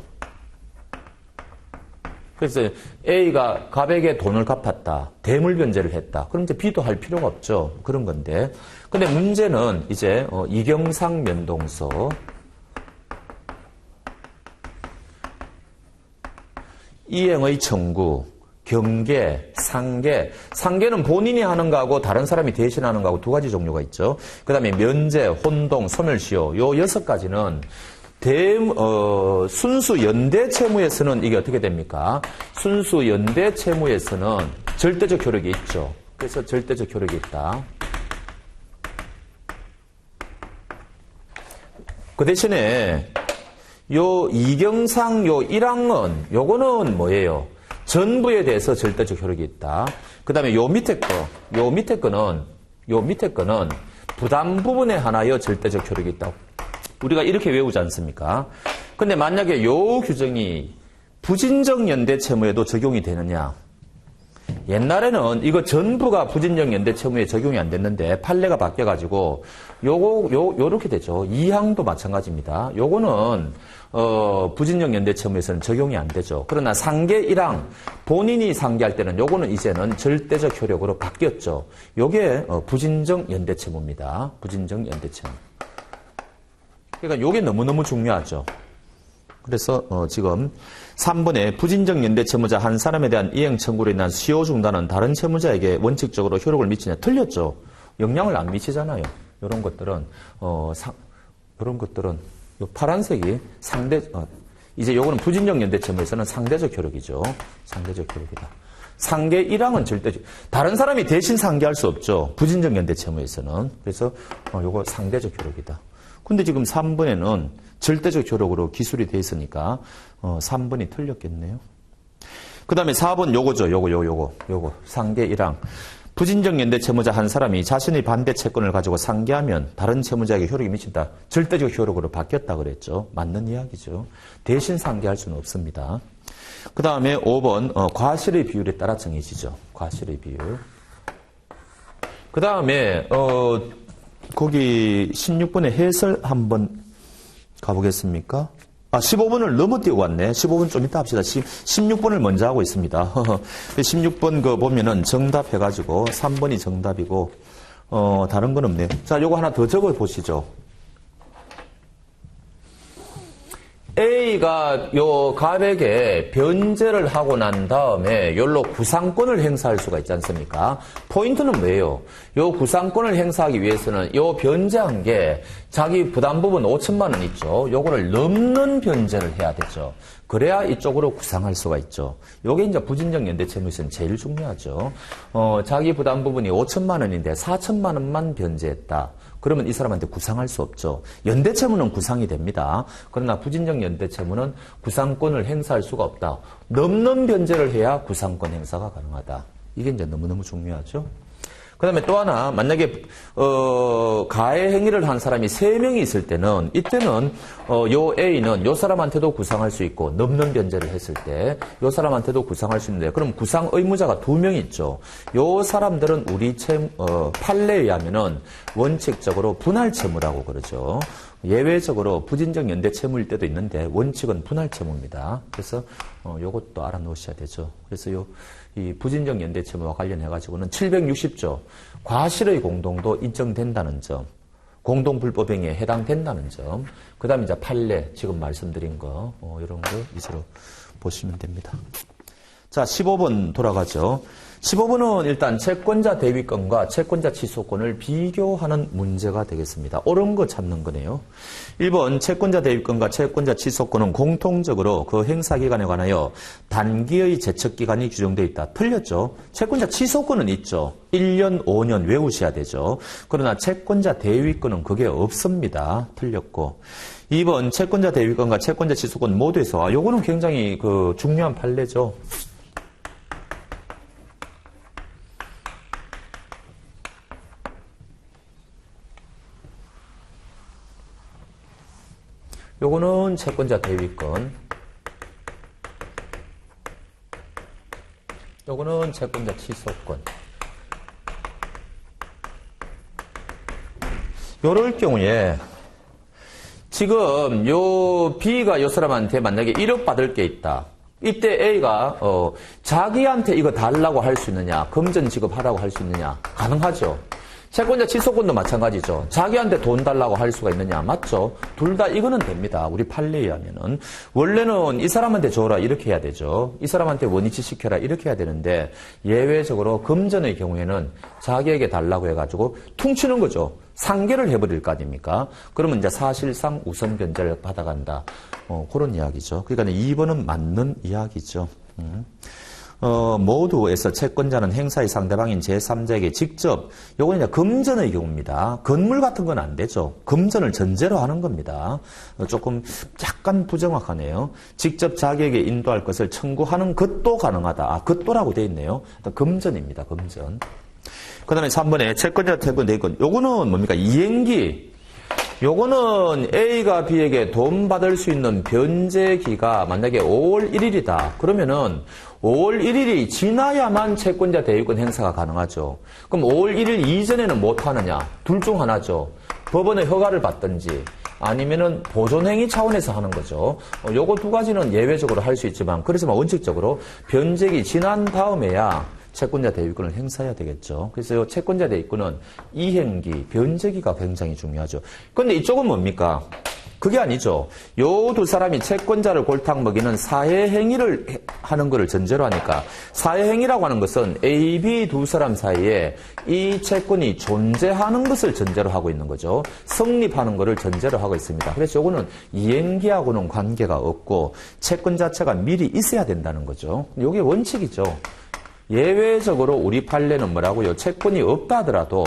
A: 그래서 A가 갑에게 돈을 갚았다. 대물 변제를 했다. 그럼 이제 B도 할 필요가 없죠. 그런 건데. 근데 문제는 이제 이경상 면동서 이행의 청구 경계, 상계. 상계는 본인이 하는 거하고 다른 사람이 대신하는 거하고 두 가지 종류가 있죠. 그 다음에 면제, 혼동, 소멸시효. 요 6가지는 순수 연대 채무에서는 이게 어떻게 됩니까? 순수 연대 채무에서는 절대적 효력이 있죠. 그래서 절대적 효력이 있다. 그 대신에 요 이경상 요 1항은 요거는 뭐예요? 전부에 대해서 절대적 효력이 있다. 그 다음에 요 밑에 거는 부담 부분에 한하여 절대적 효력이 있다고. 우리가 이렇게 외우지 않습니까? 근데 만약에 요 규정이 부진정 연대 채무에도 적용이 되느냐? 옛날에는 이거 전부가 부진정 연대 채무에 적용이 안 됐는데 판례가 바뀌어가지고 요렇게 되죠. 2항도 마찬가지입니다. 요거는 부진정 연대 채무에서는 적용이 안 되죠. 그러나 상계 1항 본인이 상계할 때는 요거는 이제는 절대적 효력으로 바뀌었죠. 요게 부진정 연대 채무입니다. 부진정 연대 채무. 그러니까 요게 너무너무 중요하죠. 그래서 지금 3번에 부진정 연대 채무자 한 사람에 대한 이행 청구로 인한 수요 중단은 다른 채무자에게 원칙적으로 효력을 미치냐? 틀렸죠. 영향을 안 미치잖아요. 이런 것들은 요 파란색이 이제 요거는 부진적 연대채무에서는 상대적 효력이죠. 상대적 효력이다. 상계 1항은 절대적. 다른 사람이 대신 상계할 수 없죠. 부진적 연대채무에서는. 그래서 요거 상대적 효력이다. 근데 지금 3번에는 절대적 효력으로 기술이 돼 있으니까 3번이 틀렸겠네요. 그 다음에 4번 요거죠. 요거. 상계 1항. 부진적 연대 채무자 한 사람이 자신의 반대 채권을 가지고 상계하면 다른 채무자에게 효력이 미친다. 절대적 효력으로 바뀌었다 그랬죠. 맞는 이야기죠. 대신 상계할 수는 없습니다. 그 다음에 5번 과실의 비율에 따라 정해지죠. 과실의 비율. 그 다음에 거기 16번의 해설 한번 가보겠습니까? 15번을 넘어뛰고 왔네. 15번 좀 이따 합시다. 16번을 먼저 하고 있습니다. 16번 그 보면은 정답 해가지고 3번이 정답이고, 다른 건 없네요. 자, 요거 하나 더 적어 보시죠. A가 요 갑에게 변제를 하고 난 다음에 요로 구상권을 행사할 수가 있지 않습니까? 포인트는 뭐예요? 요 구상권을 행사하기 위해서는 요 변제한 게 자기 부담부분 5천만 원 있죠. 요거를 넘는 변제를 해야 되죠. 그래야 이쪽으로 구상할 수가 있죠. 요게 이제 부진적 연대채무에서는 제일 중요하죠. 자기 부담부분이 5천만 원인데 4천만 원만 변제했다. 그러면 이 사람한테 구상할 수 없죠. 연대채무는 구상이 됩니다. 그러나 부진적 연대채무는 구상권을 행사할 수가 없다. 넘는 변제를 해야 구상권 행사가 가능하다. 이게 이제 너무너무 중요하죠. 그 다음에 또 하나, 만약에, 가해 행위를 한 사람이 3명이 있을 때는, 이때는, 요 A는 요 사람한테도 구상할 수 있고, 넘는 변제를 했을 때, 요 사람한테도 구상할 수 있는데, 그럼 구상 의무자가 2명 있죠. 요 사람들은 우리 판례에 의하면은 원칙적으로 분할채무라고 그러죠. 예외적으로 부진적 연대채무일 때도 있는데, 원칙은 분할채무입니다. 그래서, 요것도 알아놓으셔야 되죠. 그래서 이 부진적 연대채무와 관련해가지고는 760조 과실의 공동도 인정된다는 점, 공동불법행위에 해당된다는 점, 그 다음에 이제 판례, 지금 말씀드린 거, 이런 거 위주로 보시면 됩니다. 자, 15번 돌아가죠. 15번은 일단 채권자 대위권과 채권자 취소권을 비교하는 문제가 되겠습니다. 옳은 거 찾는 거네요. 1번 채권자 대위권과 채권자 취소권은 공통적으로 그 행사기간에 관하여 단기의 제척기간이 규정되어 있다. 틀렸죠. 채권자 취소권은 있죠. 1년, 5년 외우셔야 되죠. 그러나 채권자 대위권은 그게 없습니다. 틀렸고. 2번 채권자 대위권과 채권자 취소권 모두에서 요거는 굉장히 그 중요한 판례죠. 요거는 채권자 대위권, 요거는 채권자 취소권. 요럴 경우에 지금 요 B가 요 사람한테 만약에 1억 받을 게 있다. 이때 A가 자기한테 이거 달라고 할 수 있느냐, 금전 지급하라고 할 수 있느냐, 가능하죠. 채권자 취소권도 마찬가지죠. 자기한테 돈 달라고 할 수가 있느냐, 맞죠? 둘 다 이거는 됩니다. 우리 판례에 의하면은. 원래는 이 사람한테 줘라 이렇게 해야 되죠. 이 사람한테 원위치 시켜라 이렇게 해야 되는데, 예외적으로 금전의 경우에는 자기에게 달라고 해가지고 퉁치는 거죠. 상계를 해버릴 거 아닙니까? 그러면 이제 사실상 우선 변제를 받아간다. 그런 이야기죠. 그러니까 2번은 맞는 이야기죠. 모두에서 채권자는 행사의 상대방인 제3자에게 직접, 요건 이제 금전의 경우입니다. 건물 같은 건 안 되죠. 금전을 전제로 하는 겁니다. 조금 약간 부정확하네요. 직접 자기에게 인도할 것을 청구하는 것도 가능하다. 것도라고 되어 있네요. 금전입니다. 금전. 그 다음에 3번에 채권자 태권 대권. 요거는 뭡니까? 이행기. 요거는 A가 B에게 돈 받을 수 있는 변제기가 만약에 5월 1일이다. 그러면은 5월 1일이 지나야만 채권자 대위권 행사가 가능하죠. 그럼 5월 1일 이전에는 못 하느냐? 둘 중 하나죠. 법원의 허가를 받든지 아니면은 보존행위 차원에서 하는 거죠. 요거 두 가지는 예외적으로 할 수 있지만, 그렇지만 원칙적으로 변제기 지난 다음에야 채권자 대위권을 행사해야 되겠죠. 그래서 이 채권자 대위권은 이행기, 변제기가 굉장히 중요하죠. 그런데 이쪽은 뭡니까? 그게 아니죠. 요 두 사람이 채권자를 골탕 먹이는 사회 행위를 하는 것을 전제로 하니까 사회 행위라고 하는 것은 A, B 두 사람 사이에 이 채권이 존재하는 것을 전제로 하고 있는 거죠. 성립하는 것을 전제로 하고 있습니다. 그래서 요거는 이행기하고는 관계가 없고 채권 자체가 미리 있어야 된다는 거죠. 요게 원칙이죠. 예외적으로 우리 판례는 뭐라고요? 채권이 없다 하더라도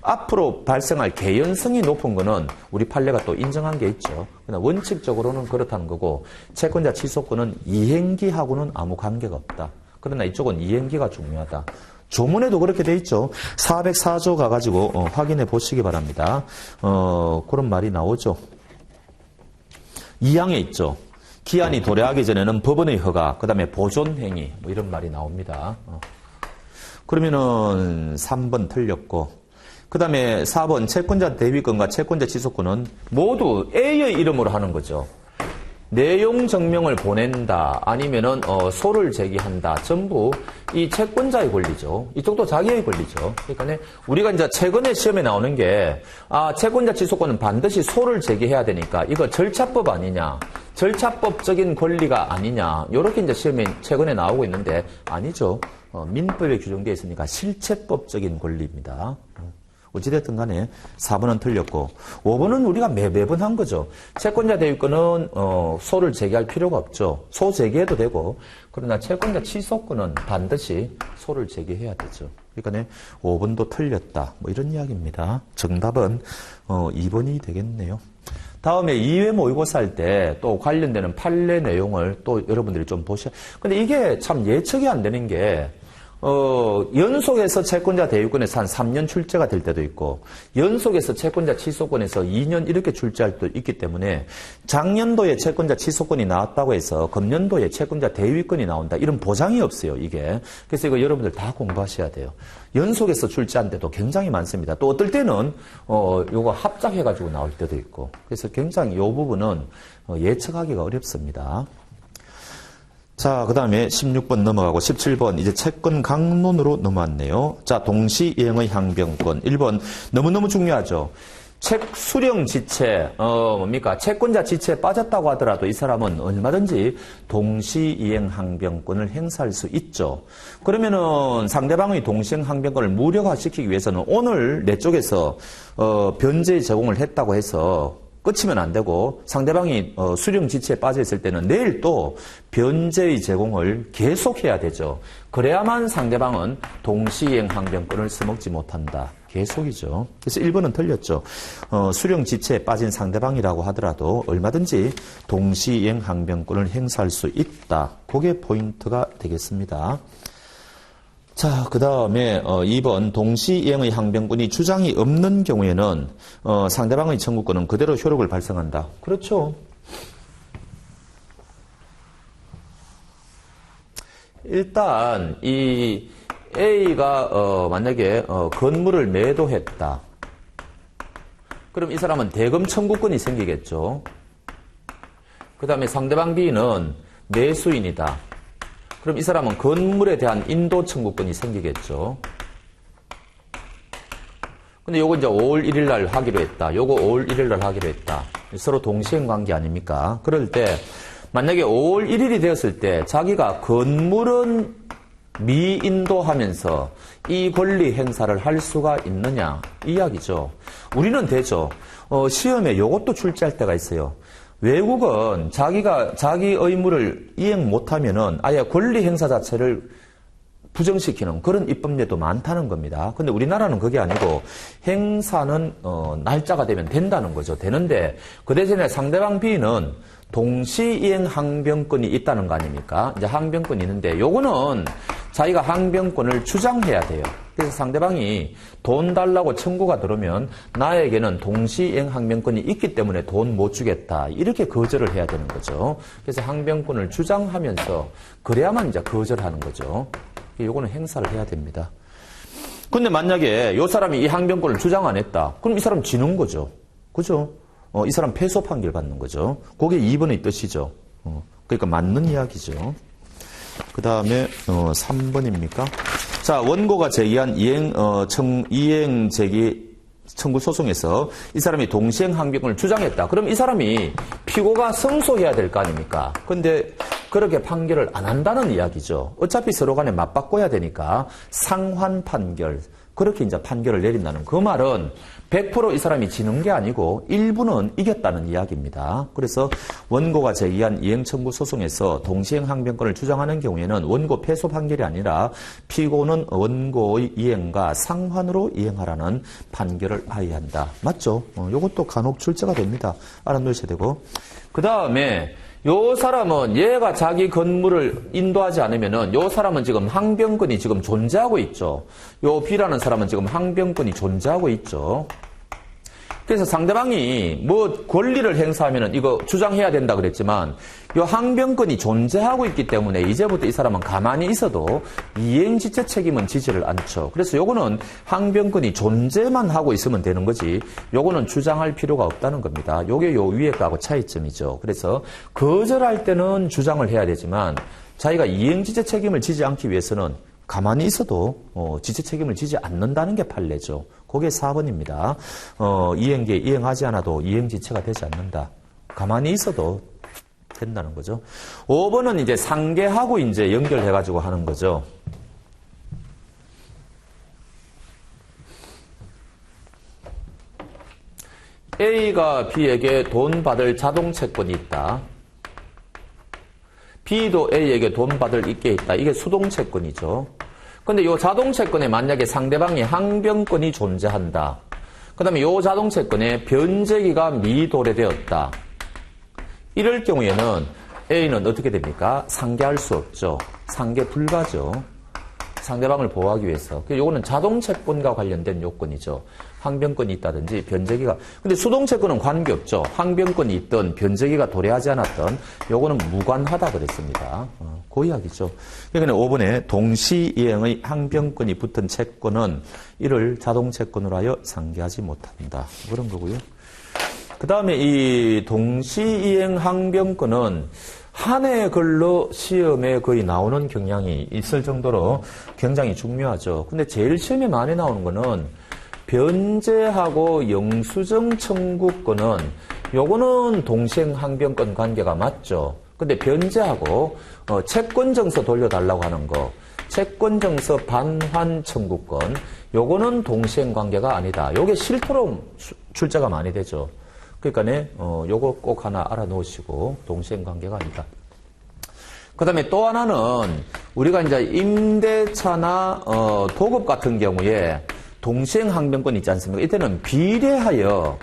A: 앞으로 발생할 개연성이 높은 거는 우리 판례가 또 인정한 게 있죠. 그러나 원칙적으로는 그렇다는 거고 채권자 취소권은 이행기하고는 아무 관계가 없다. 그러나 이쪽은 이행기가 중요하다. 조문에도 그렇게 돼 있죠. 404조 가가지고 확인해 보시기 바랍니다. 그런 말이 나오죠. 2항에 있죠. 기한이 도래하기 전에는 법원의 허가, 그 다음에 보존행위 뭐 이런 말이 나옵니다. 그러면은 3번 틀렸고 그 다음에 4번 채권자 대위권과 채권자 취소권은 모두 A의 이름으로 하는 거죠. 내용 증명을 보낸다 아니면은 소를 제기한다 전부 이 채권자의 권리죠. 이쪽도 자기의 권리죠. 그러니까 우리가 이제 최근에 시험에 나오는 게 채권자 취소권은 반드시 소를 제기해야 되니까 이거 절차법 아니냐, 절차법적인 권리가 아니냐 이렇게 이제 시험에 최근에 나오고 있는데 아니죠. 민법에 규정되어 있으니까 실체법적인 권리입니다. 어찌됐든 간에 4번은 틀렸고 5번은 우리가 매번 한 거죠. 채권자 대위권은 소를 제기할 필요가 없죠. 소 제기해도 되고 그러나 채권자 취소권은 반드시 소를 제기해야 되죠. 그러니까 5번도 틀렸다. 뭐 이런 이야기입니다. 정답은 2번이 되겠네요. 다음에 2회 모의고사 할 때 또 관련되는 판례 내용을 또 여러분들이 좀 보셔야. 근데 이게 참 예측이 안 되는 게 연속해서 채권자 대위권에서 한 3년 출제가 될 때도 있고 연속해서 채권자 취소권에서 2년 이렇게 출제할 때도 있기 때문에 작년도에 채권자 취소권이 나왔다고 해서 금년도에 채권자 대위권이 나온다 이런 보장이 없어요 이게. 그래서 이거 여러분들 다 공부하셔야 돼요. 연속해서 출제한 때도 굉장히 많습니다. 또 어떨 때는 요거 합작해가지고 나올 때도 있고 그래서 굉장히 이 부분은 예측하기가 어렵습니다. 자, 그 다음에 16번 넘어가고 17번 이제 채권 강론으로 넘어왔네요. 자, 동시이행의 항변권. 1번 너무너무 중요하죠. 수령 지체, 뭡니까? 채권자 지체에 빠졌다고 하더라도 이 사람은 얼마든지 동시이행 항변권을 행사할 수 있죠. 그러면은 상대방의 동시이행 항변권을 무력화시키기 위해서는 오늘 내 쪽에서 변제 제공을 했다고 해서 끝이면 안 되고 상대방이 수령 지체에 빠져 있을 때는 내일 또 변제의 제공을 계속해야 되죠. 그래야만 상대방은 동시이행 항변권을 써먹지 못한다. 계속이죠. 그래서 1번은 틀렸죠. 수령 지체에 빠진 상대방이라고 하더라도 얼마든지 동시이행 항변권을 행사할 수 있다. 그게 포인트가 되겠습니다. 자, 그 다음에 2번 동시이행의 항변권이 주장이 없는 경우에는 상대방의 청구권은 그대로 효력을 발생한다. 그렇죠. 일단 이 A가 만약에 건물을 매도했다. 그럼 이 사람은 대금 청구권이 생기겠죠. 그 다음에 상대방 B는 매수인이다. 그럼 이 사람은 건물에 대한 인도 청구권이 생기겠죠. 근데 요거 이제 5월 1일 날 하기로 했다. 요거 5월 1일 날 하기로 했다. 서로 동시행 관계 아닙니까? 그럴 때 만약에 5월 1일이 되었을 때 자기가 건물은 미인도하면서 이 권리 행사를 할 수가 있느냐 이 이야기죠. 우리는 되죠. 시험에 요것도 출제할 때가 있어요. 외국은 자기가 자기 의무를 이행 못하면은 아예 권리 행사 자체를 부정시키는 그런 입법례도 많다는 겁니다. 근데 우리나라는 그게 아니고 행사는 날짜가 되면 된다는 거죠. 되는데 그 대신에 상대방 B는 동시이행 항변권이 있다는 거 아닙니까? 이제 항변권이 있는데 요거는 자기가 항변권을 주장해야 돼요. 그래서 상대방이 돈 달라고 청구가 들어오면 나에게는 동시이행 항변권이 있기 때문에 돈 못 주겠다. 이렇게 거절을 해야 되는 거죠. 그래서 항변권을 주장하면서 그래야만 이제 거절하는 거죠. 요거는 행사를 해야 됩니다. 근데 만약에 요 사람이 이 항변권을 주장 안 했다. 그럼 이 사람 지는 거죠. 그죠? 이 사람 패소 판결 받는 거죠. 그게 2번의 뜻이죠. 그러니까 맞는 이야기죠. 그 다음에 3번입니까? 자, 원고가 제기한 이행 제기 청구 소송에서 이 사람이 동시행 항변권을 주장했다. 그럼 이 사람이 피고가 승소해야 될 거 아닙니까? 근데 그렇게 판결을 안 한다는 이야기죠. 어차피 서로 간에 맞바꿔야 되니까 상환 판결, 그렇게 이제 판결을 내린다는 그 말은 100% 이 사람이 지는 게 아니고 일부는 이겼다는 이야기입니다. 그래서 원고가 제기한 이행청구 소송에서 동시행 항변권을 주장하는 경우에는 원고 패소 판결이 아니라 피고는 원고의 이행과 상환으로 이행하라는 판결을 하여한다. 맞죠? 이것도 간혹 출제가 됩니다. 알아놓으셔야 되고. 그 다음에 요 사람은 얘가 자기 건물을 인도하지 않으면은 요 사람은 지금 항변권이 지금 존재하고 있죠. 요 B라는 사람은 지금 항변권이 존재하고 있죠. 그래서 상대방이 뭐 권리를 행사하면은 이거 주장해야 된다 그랬지만 요 항변권이 존재하고 있기 때문에 이제부터 이 사람은 가만히 있어도 이행지체 책임은 지지를 않죠. 그래서 요거는 항변권이 존재만 하고 있으면 되는 거지 요거는 주장할 필요가 없다는 겁니다. 요게 요 위에 거하고 차이점이죠. 그래서 거절할 때는 주장을 해야 되지만 자기가 이행지체 책임을 지지 않기 위해서는 가만히 있어도 지체 책임을 지지 않는다는 게 판례죠. 그게 4번입니다. 이행기에 이행하지 않아도 이행지체가 되지 않는다. 가만히 있어도 된다는 거죠. 5번은 이제 상계하고 이제 연결해가지고 하는 거죠. A가 B에게 돈 받을 자동채권이 있다. B도 A에게 돈 받을 있게 있다. 이게 수동채권이죠. 근데 이 자동채권에 만약에 상대방이 항변권이 존재한다. 그 다음에 이 자동채권에 변제기가 미도래되었다. 이럴 경우에는 A는 어떻게 됩니까? 상계할 수 없죠. 상계 불가죠. 상대방을 보호하기 위해서. 요거는 자동채권과 관련된 요건이죠. 항변권이 있다든지 변제기가. 근데 수동채권은 관계없죠. 항변권이 있든 변제기가 도래하지 않았던 요거는 무관하다 그랬습니다. 그 이야기죠. 그러니까 5번에 동시이행의 항변권이 붙은 채권은 이를 자동채권으로 하여 상계하지 못한다. 그런 거고요. 그 다음에 이 동시이행 항변권은 한 해 걸러 시험에 거의 나오는 경향이 있을 정도로 굉장히 중요하죠. 근데 제일 시험에 많이 나오는 거는 변제하고 영수증 청구권은 요거는 동시행 항변권 관계가 맞죠. 근데 변제하고 채권증서 돌려달라고 하는 거, 채권증서 반환 청구권, 요거는 동시행 관계가 아니다. 요게 실토로 출제가 많이 되죠. 그러니까 요거 꼭 하나 알아놓으시고 동시행 관계가 아니다. 그 다음에 또 하나는 우리가 이제 임대차나 도급 같은 경우에 동시행 항변권 있지 않습니까? 이때는 비례하여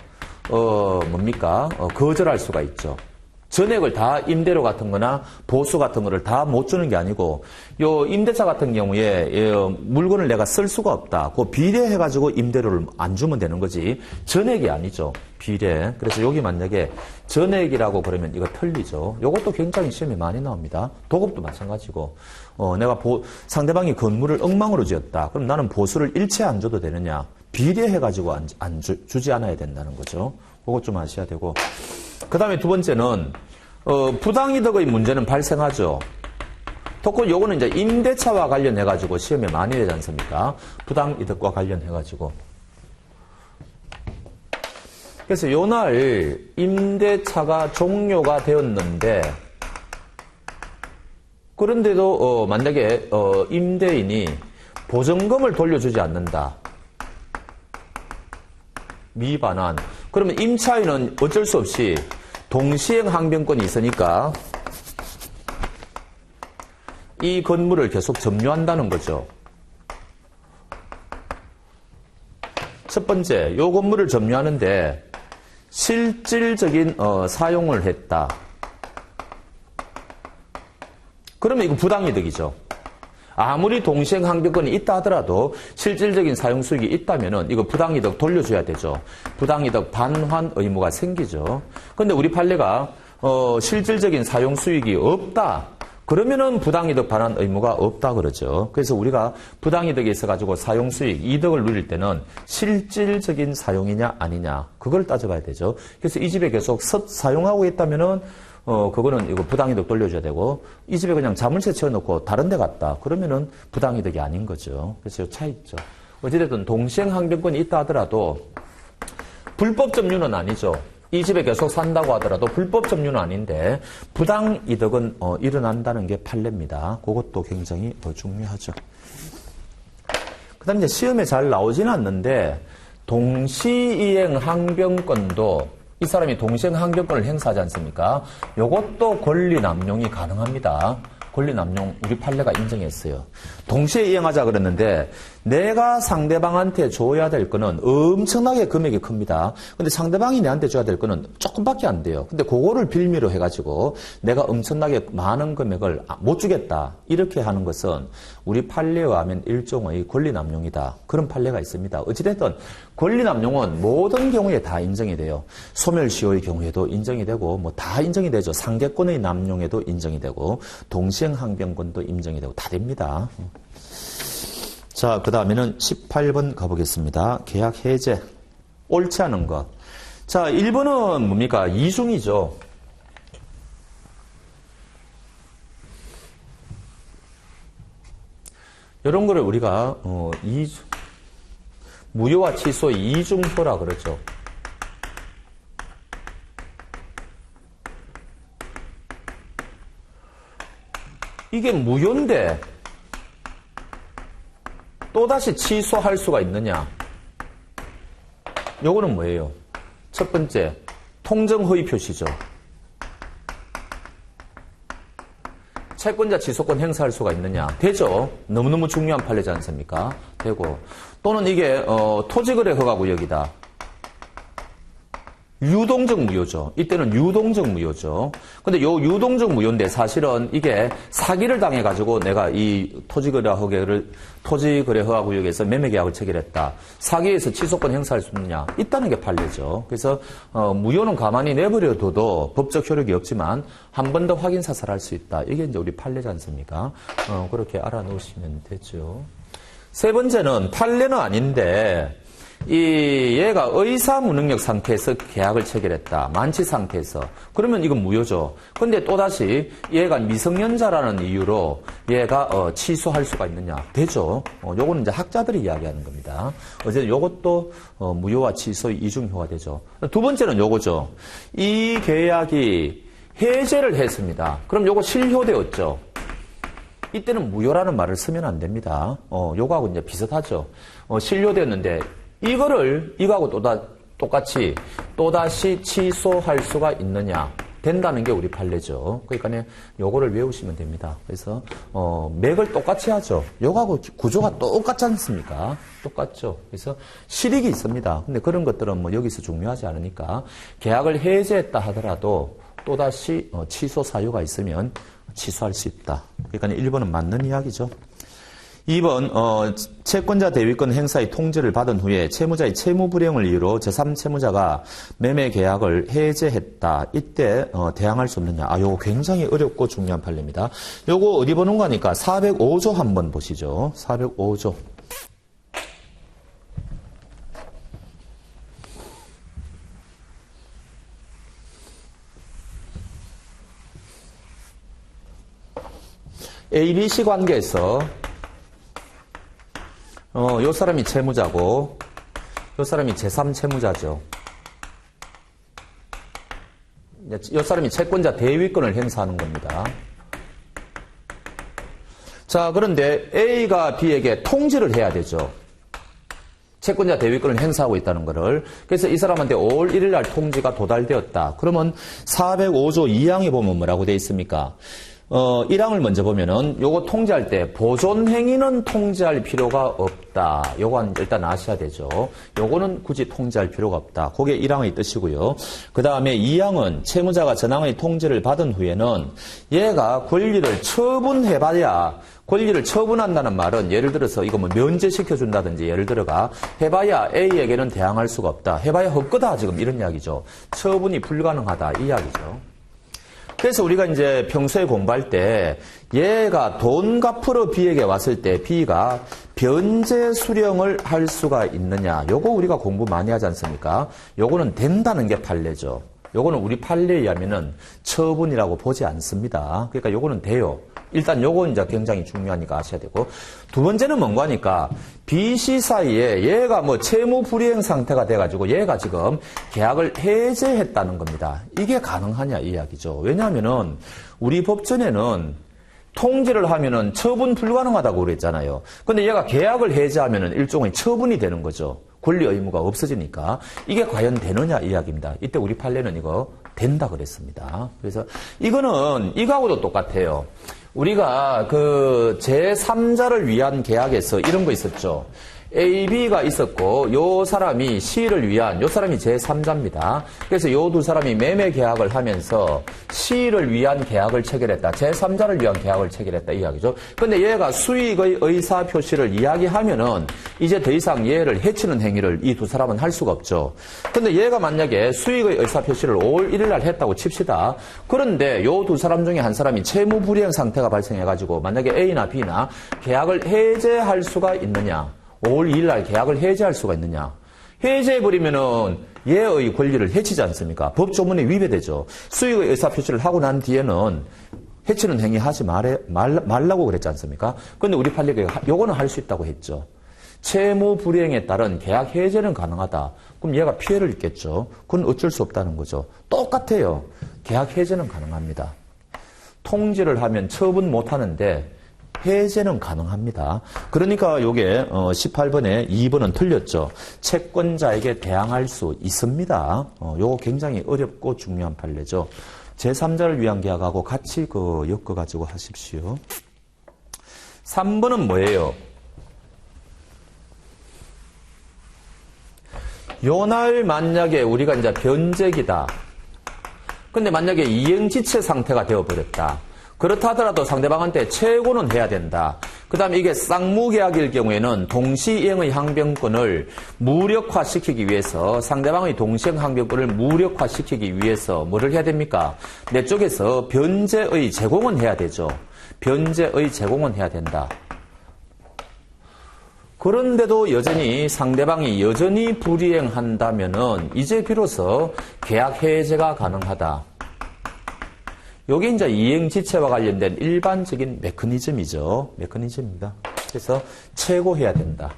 A: 거절할 수가 있죠. 전액을 다 임대료 같은 거나 보수 같은 거를 다 못 주는 게 아니고 요 임대차 같은 경우에 물건을 내가 쓸 수가 없다. 그 비례해가지고 임대료를 안 주면 되는 거지 전액이 아니죠. 비례. 그래서 여기 만약에 전액이라고 그러면 이거 틀리죠. 요것도 굉장히 시험에 많이 나옵니다. 도급도 마찬가지고 내가 상대방이 건물을 엉망으로 지었다. 그럼 나는 보수를 일체 안 줘도 되느냐. 비례해가지고 주지 않아야 된다는 거죠. 그것 좀 아셔야 되고. 그 다음에 두 번째는, 부당이득의 문제는 발생하죠. 특히 요거는 이제 임대차와 관련해가지고 시험에 많이 되지 않습니까? 부당이득과 관련해가지고. 그래서 요날 임대차가 종료가 되었는데, 그런데도, 만약에, 임대인이 보증금을 돌려주지 않는다. 미반환. 그러면 임차인은 어쩔 수 없이 동시행 항변권이 있으니까 이 건물을 계속 점유한다는 거죠. 첫 번째, 이 건물을 점유하는데 실질적인 사용을 했다. 그러면 이거 부당이득이죠. 아무리 동시행 항변권이 있다 하더라도 실질적인 사용 수익이 있다면은 이거 부당이득 돌려줘야 되죠. 부당이득 반환 의무가 생기죠. 그런데 우리 판례가 실질적인 사용 수익이 없다. 그러면은 부당이득 반환 의무가 없다 그러죠. 그래서 우리가 부당이득이 있어가지고 사용 수익, 이득을 누릴 때는 실질적인 사용이냐 아니냐 그걸 따져봐야 되죠. 그래서 이 집에 계속 사용하고 있다면은 그거는 이거 부당이득 돌려줘야 되고, 이 집에 그냥 자물쇠 채워놓고 다른 데 갔다. 그러면은 부당이득이 아닌 거죠. 그래서 차이 있죠. 어찌됐든 동시행 항변권이 있다 하더라도, 불법 점유는 아니죠. 이 집에 계속 산다고 하더라도 불법 점유는 아닌데 부당 이득은 일어난다는 게 판례입니다. 그것도 굉장히 중요하죠. 그다음 이제 시험에 잘 나오지는 않는데 동시이행 항변권도 이 사람이 동시이행 항변권을 행사하지 않습니까? 이것도 권리 남용이 가능합니다. 권리 남용 우리 판례가 인정했어요. 동시에 이행하자 그랬는데 내가 상대방한테 줘야 될 거는 엄청나게 금액이 큽니다. 근데 상대방이 내한테 줘야 될 거는 조금밖에 안 돼요. 근데 그거를 빌미로 해가지고 내가 엄청나게 많은 금액을 못 주겠다. 이렇게 하는 것은 우리 판례에 의하면 일종의 권리 남용이다. 그런 판례가 있습니다. 어찌됐든 권리 남용은 모든 경우에 다 인정이 돼요. 소멸시효의 경우에도 인정이 되고 뭐 다 인정이 되죠. 상대권의 남용에도 인정이 되고 동시행 항변권도 인정이 되고 다 됩니다. 자, 그 다음에는 18번 가보겠습니다. 계약 해제. 옳지 않은 것. 자, 1번은 뭡니까? 이중이죠. 이런 거를 우리가, 무효와 취소의 이중효라 그러죠. 이게 무효인데, 또다시 취소할 수가 있느냐? 요거는 뭐예요? 첫 번째, 통정허위 표시죠. 채권자 취소권 행사할 수가 있느냐? 되죠. 너무너무 중요한 판례지 않습니까? 되고. 또는 이게 토지거래 허가구역이다. 유동적 무효죠. 이때는 유동적 무효죠. 근데 요 유동적 무효인데 사실은 이게 사기를 당해가지고 내가 이 토지거래 허가구역에서 매매계약을 체결했다. 사기에서 취소권 행사할 수 있느냐? 있다는 게 판례죠. 그래서 무효는 가만히 내버려둬도 법적 효력이 없지만 한 번 더 확인 사살할 수 있다. 이게 이제 우리 판례지 않습니까? 그렇게 알아놓으시면 되죠. 세 번째는 판례는 아닌데 얘가 의사 무능력 상태에서 계약을 체결했다. 만취 상태에서. 그러면 이건 무효죠. 근데 또다시 얘가 미성년자라는 이유로 얘가 취소할 수가 있느냐? 되죠. 요거는 이제 학자들이 이야기하는 겁니다. 어쨌든 요것도 무효와 취소의 이중효가 되죠. 두 번째는 요거죠. 이 계약이 해제를 했습니다. 그럼 요거 실효되었죠. 이때는 무효라는 말을 쓰면 안 됩니다. 요거하고 이제 비슷하죠. 실효되었는데 이거하고 똑같이 또다시 취소할 수가 있느냐? 된다는 게 우리 판례죠. 그러니까 요거를 외우시면 됩니다. 그래서 맥을 똑같이 하죠. 요거하고 구조가 똑같지 않습니까? 똑같죠. 그래서 실익이 있습니다. 근데 그런 것들은 뭐 여기서 중요하지 않으니까 계약을 해제했다 하더라도 또다시 취소 사유가 있으면 취소할 수 있다. 그러니까 1번은 맞는 이야기죠. 2번 채권자 대위권 행사의 통지를 받은 후에 채무자의 채무 불이행을 이유로 제3채무자가 매매 계약을 해제했다. 이때 대항할 수 없느냐. 요거 굉장히 어렵고 중요한 판례입니다. 요거 어디 보는 거니까 405조 한번 보시죠. 405조. ABC 관계에서 요 사람이 채무자고 요 사람이 제3채무자죠. 요 사람이 채권자 대위권을 행사하는 겁니다. 자, 그런데 A가 B에게 통지를 해야 되죠. 채권자 대위권을 행사하고 있다는 것을. 그래서 이 사람한테 5월 1일 날 통지가 도달되었다. 그러면 405조 2항에 보면 뭐라고 되어 있습니까? 1항을 먼저 보면은 요거 통지할 때 보존 행위는 통지할 필요가 없다. 요건 일단 아셔야 되죠. 요거는 굳이 통지할 필요가 없다. 그게 1항의 뜻이고요. 그 다음에 2항은 채무자가 전항의 통지를 받은 후에는 얘가 권리를 처분해봐야, 권리를 처분한다는 말은 예를 들어서 이거 뭐 면제시켜준다든지 예를 들어가 해봐야 A에게는 대항할 수가 없다. 해봐야 헛거다. 지금 이런 이야기죠. 처분이 불가능하다. 이 이야기죠. 그래서 우리가 이제 평소에 공부할 때 얘가 돈 갚으러 B에게 왔을 때 B가 변제 수령을 할 수가 있느냐. 요거 우리가 공부 많이 하지 않습니까? 요거는 된다는 게 판례죠. 요거는 우리 판례에 의하면은 처분이라고 보지 않습니다. 그러니까 요거는 돼요. 일단 요거 이제 굉장히 중요하니까 아셔야 되고. 두 번째는 뭔가 하니까 B, C 사이에 얘가 뭐 채무 불이행 상태가 돼가지고 얘가 지금 계약을 해제했다는 겁니다. 이게 가능하냐 이 이야기죠. 왜냐하면은 우리 법전에는 통지를 하면은 처분 불가능하다고 그랬잖아요. 근데 얘가 계약을 해제하면은 일종의 처분이 되는 거죠. 권리 의무가 없어지니까. 이게 과연 되느냐 이야기입니다. 이때 우리 판례는 이거 된다 그랬습니다. 그래서 이거는 이거하고도 똑같아요. 우리가 그 제3자를 위한 계약에서 이런 거 있었죠. A, B가 있었고 요 사람이 C를 위한 요 사람이 제3자입니다. 그래서 요 두 사람이 매매 계약을 하면서 C를 위한 계약을 체결했다. 제3자를 위한 계약을 체결했다 이 이야기죠. 근데 얘가 수익의 의사 표시를 이야기하면은 이제 더 이상 얘를 해치는 행위를 이 두 사람은 할 수가 없죠. 근데 얘가 만약에 수익의 의사 표시를 5월 1일 날 했다고 칩시다. 그런데 요 두 사람 중에 한 사람이 채무 불이행 상태가 발생해가지고 만약에 A나 B나 계약을 해제할 수가 있느냐? 5월 2일 날 계약을 해제할 수가 있느냐? 해제해버리면은 얘의 권리를 해치지 않습니까? 법조문에 위배되죠. 수익의 의사표시를 하고 난 뒤에는 해치는 행위 하지 말라고 그랬지 않습니까? 근데 우리 판례가 요거는 할 수 있다고 했죠. 채무 불이행에 따른 계약 해제는 가능하다. 그럼 얘가 피해를 입겠죠. 그건 어쩔 수 없다는 거죠. 똑같아요. 계약 해제는 가능합니다. 통지를 하면 처분 못 하는데 해제는 가능합니다. 그러니까 요게 18번에 2번은 틀렸죠. 채권자에게 대항할 수 있습니다. 요거 굉장히 어렵고 중요한 판례죠. 제3자를 위한 계약하고 같이 엮어가지고 하십시오. 3번은 뭐예요? 요날 만약에 우리가 이제 변제기다. 근데 만약에 이행지체 상태가 되어버렸다. 그렇다 하더라도 상대방한테 최고는 해야 된다. 그 다음에 이게 쌍무계약일 경우에는 동시이행의 항변권을 무력화시키기 위해서 상대방의 동시이행 항변권을 무력화시키기 위해서 뭐를 해야 됩니까? 내 쪽에서 변제의 제공은 해야 되죠. 변제의 제공은 해야 된다. 그런데도 여전히 상대방이 여전히 불이행한다면은 이제 비로소 계약 해제가 가능하다. 이게 이제 이행지체와 관련된 일반적인 메커니즘이죠. 메커니즘입니다. 그래서 최고해야 된다.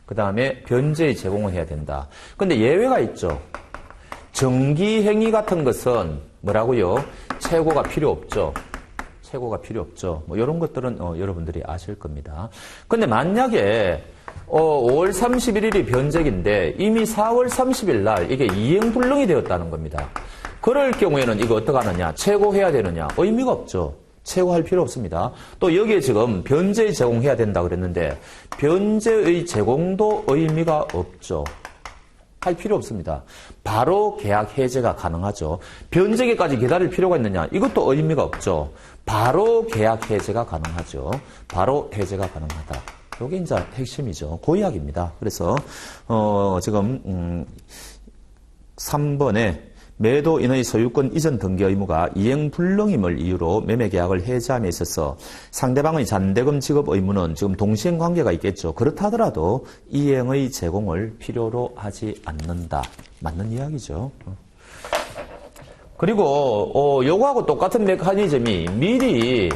A: 그 다음에 변제의 제공을 해야 된다. 근데 예외가 있죠. 정기행위 같은 것은 뭐라고요? 최고가 필요 없죠. 최고가 필요 없죠. 뭐 이런 것들은 여러분들이 아실 겁니다. 근데 만약에 5월 31일이 변제기인데 이미 4월 30일 날 이게 이행불능이 되었다는 겁니다. 그럴 경우에는 이거 어떡하느냐? 최고해야 되느냐? 의미가 없죠. 최고할 필요 없습니다. 또 여기에 지금 변제의 제공해야 된다 그랬는데 변제의 제공도 의미가 없죠. 할 필요 없습니다. 바로 계약 해제가 가능하죠. 변제기까지 기다릴 필요가 있느냐? 이것도 의미가 없죠. 바로 계약 해제가 가능하죠. 바로 해제가 가능하다. 이게 이제 핵심이죠. 그 이야기입니다. 그래서 지금 3번에 매도인의 소유권 이전 등기 의무가 이행불능임을 이유로 매매계약을 해제함에 있어서 상대방의 잔대금 지급 의무는 지금 동시행 관계가 있겠죠. 그렇다 하더라도 이행의 제공을 필요로 하지 않는다. 맞는 이야기죠. 그리고 요거하고 똑같은 메커니즘이 미리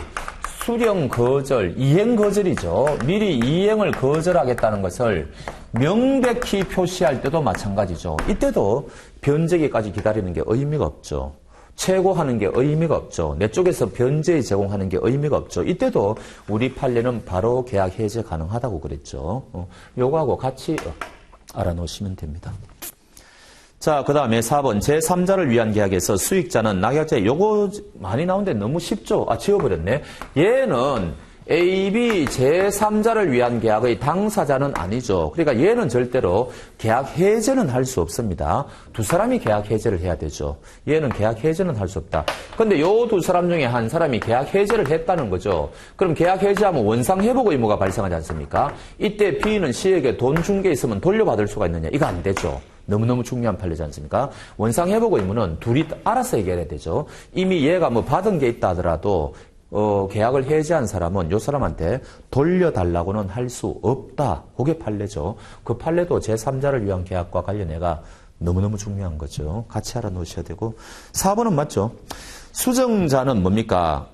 A: 수령 거절, 이행 거절이죠. 미리 이행을 거절하겠다는 것을 명백히 표시할 때도 마찬가지죠. 이때도 변제기까지 기다리는 게 의미가 없죠. 최고하는 게 의미가 없죠. 내 쪽에서 변제 제공하는 게 의미가 없죠. 이때도 우리 판례는 바로 계약 해제 가능하다고 그랬죠. 요거하고 같이 알아놓으시면 됩니다. 자, 그 다음에 4번 제3자를 위한 계약에서 수익자는 낙약자. 요거 많이 나오는데 너무 쉽죠? 지워버렸네. 얘는 A, B 제3자를 위한 계약의 당사자는 아니죠. 그러니까 얘는 절대로 계약 해제는 할 수 없습니다. 두 사람이 계약 해제를 해야 되죠. 얘는 계약 해제는 할 수 없다. 근데 요 두 사람 중에 한 사람이 계약 해제를 했다는 거죠. 그럼 계약 해제하면 원상 회복 의무가 발생하지 않습니까? 이때 B는 C에게 돈 준 게 있으면 돌려받을 수가 있느냐? 이거 안 되죠. 너무너무 중요한 판례지 않습니까? 원상 회복 의무는 둘이 알아서 해결해야 되죠. 이미 얘가 뭐 받은 게 있다 하더라도 계약을 해제한 사람은 요 사람한테 돌려달라고는 할 수 없다. 그게 판례죠. 그 판례도 제3자를 위한 계약과 관련해가 너무너무 중요한 거죠. 같이 알아놓으셔야 되고. 4번은 맞죠? 수정자는 뭡니까?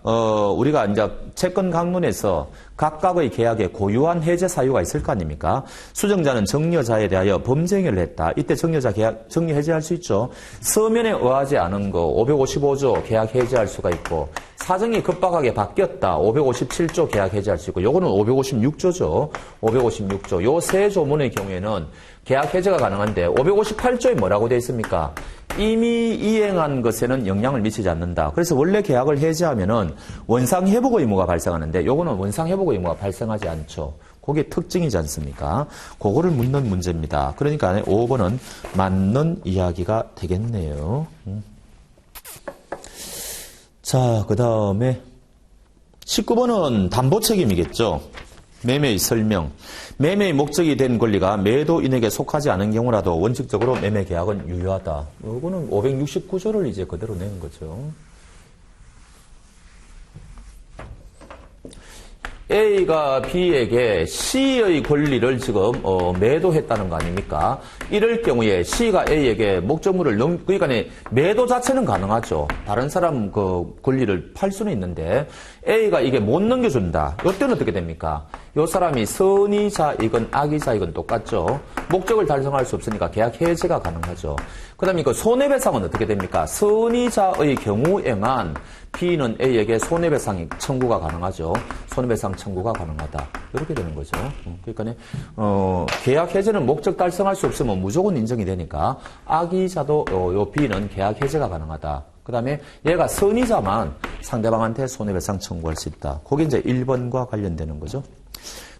A: 우리가 이제 채권 강론에서 각각의 계약에 고유한 해제 사유가 있을 거 아닙니까? 수정자는 정려자에 대하여 범죄 행위를 했다. 이때 정려자 계약, 정리 해제할 수 있죠. 서면에 의하지 않은 거 555조 계약 해제할 수가 있고, 사정이 급박하게 바뀌었다. 557조 계약 해제할 수 있고, 요거는 556조죠. 556조. 요 세 조문의 경우에는 계약 해제가 가능한데, 558조에 뭐라고 되어 있습니까? 이미 이행한 것에는 영향을 미치지 않는다. 그래서 원래 계약을 해제하면은 원상 회복 의무가 발생하는데 요거는 원상 회복 의무가 발생하지 않죠. 그게 특징이지 않습니까? 그거를 묻는 문제입니다. 그러니까 5번은 맞는 이야기가 되겠네요. 자, 그 다음에 19번은 담보 책임이겠죠. 매매의 설명. 매매의 목적이 된 권리가 매도인에게 속하지 않은 경우라도 원칙적으로 매매 계약은 유효하다. 이거는 569조를 이제 그대로 낸 거죠. A가 B에게 C의 권리를 지금 매도했다는 거 아닙니까? 이럴 경우에 C가 A에게 목적물을 그러니까 매도 자체는 가능하죠. 다른 사람 그 권리를 팔 수는 있는데 A가 이게 못 넘겨준다. 이때는 어떻게 됩니까? 이 사람이 선의자이건 악의자이건 똑같죠. 목적을 달성할 수 없으니까 계약 해제가 가능하죠. 그 다음에 그 손해배상은 어떻게 됩니까? 선의자의 경우에만 B는 A에게 손해배상 청구가 가능하죠. 손해배상 청구가 가능하다. 이렇게 되는 거죠. 그러니까 계약 해제는 목적 달성할 수 없으면 무조건 인정이 되니까 악의자도 요 B는 계약 해제가 가능하다. 그 다음에 얘가 선의자만 상대방한테 손해배상 청구할 수 있다. 그게 이제 1번과 관련되는 거죠.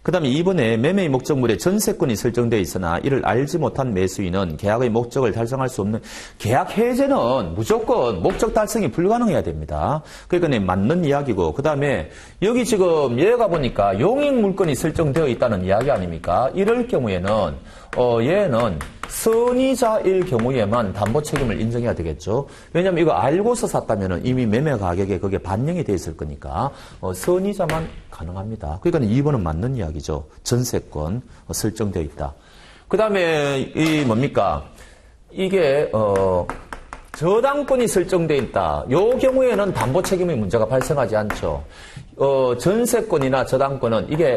A: 그 다음에 2번에 매매의 목적물에 전세권이 설정되어 있으나 이를 알지 못한 매수인은 계약의 목적을 달성할 수 없는 계약 해제는 무조건 목적 달성이 불가능해야 됩니다. 그러니까 맞는 이야기고 그 다음에 여기 지금 얘가 보니까 용익 물건이 설정되어 있다는 이야기 아닙니까? 이럴 경우에는 얘는 선의자일 경우에만 담보 책임을 인정해야 되겠죠. 왜냐하면 이거 알고서 샀다면 이미 매매 가격에 그게 반영이 되어 있을 거니까 선의자만 가능합니다. 그러니까 2번은 맞는 이야기죠. 전세권 설정되어 있다. 그 다음에 이 뭡니까? 이게 저당권이 설정되어 있다. 이 경우에는 담보 책임의 문제가 발생하지 않죠. 전세권이나 저당권은 이게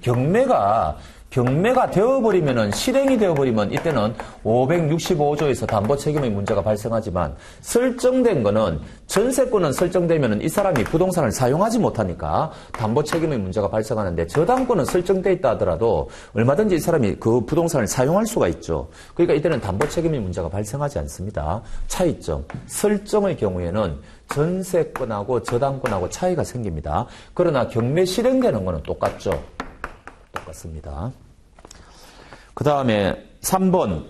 A: 경매가 되어버리면은, 실행이 되어버리면 이때는 565조에서 담보 책임의 문제가 발생하지만 설정된 거는 전세권은 설정되면은 이 사람이 부동산을 사용하지 못하니까 담보 책임의 문제가 발생하는데 저당권은 설정돼 있다 하더라도 얼마든지 이 사람이 그 부동산을 사용할 수가 있죠. 그러니까 이때는 담보 책임의 문제가 발생하지 않습니다. 차이점. 설정의 경우에는 전세권하고 저당권하고 차이가 생깁니다. 그러나 경매 실행되는 거는 똑같죠. 똑같습니다. 그 다음에 3번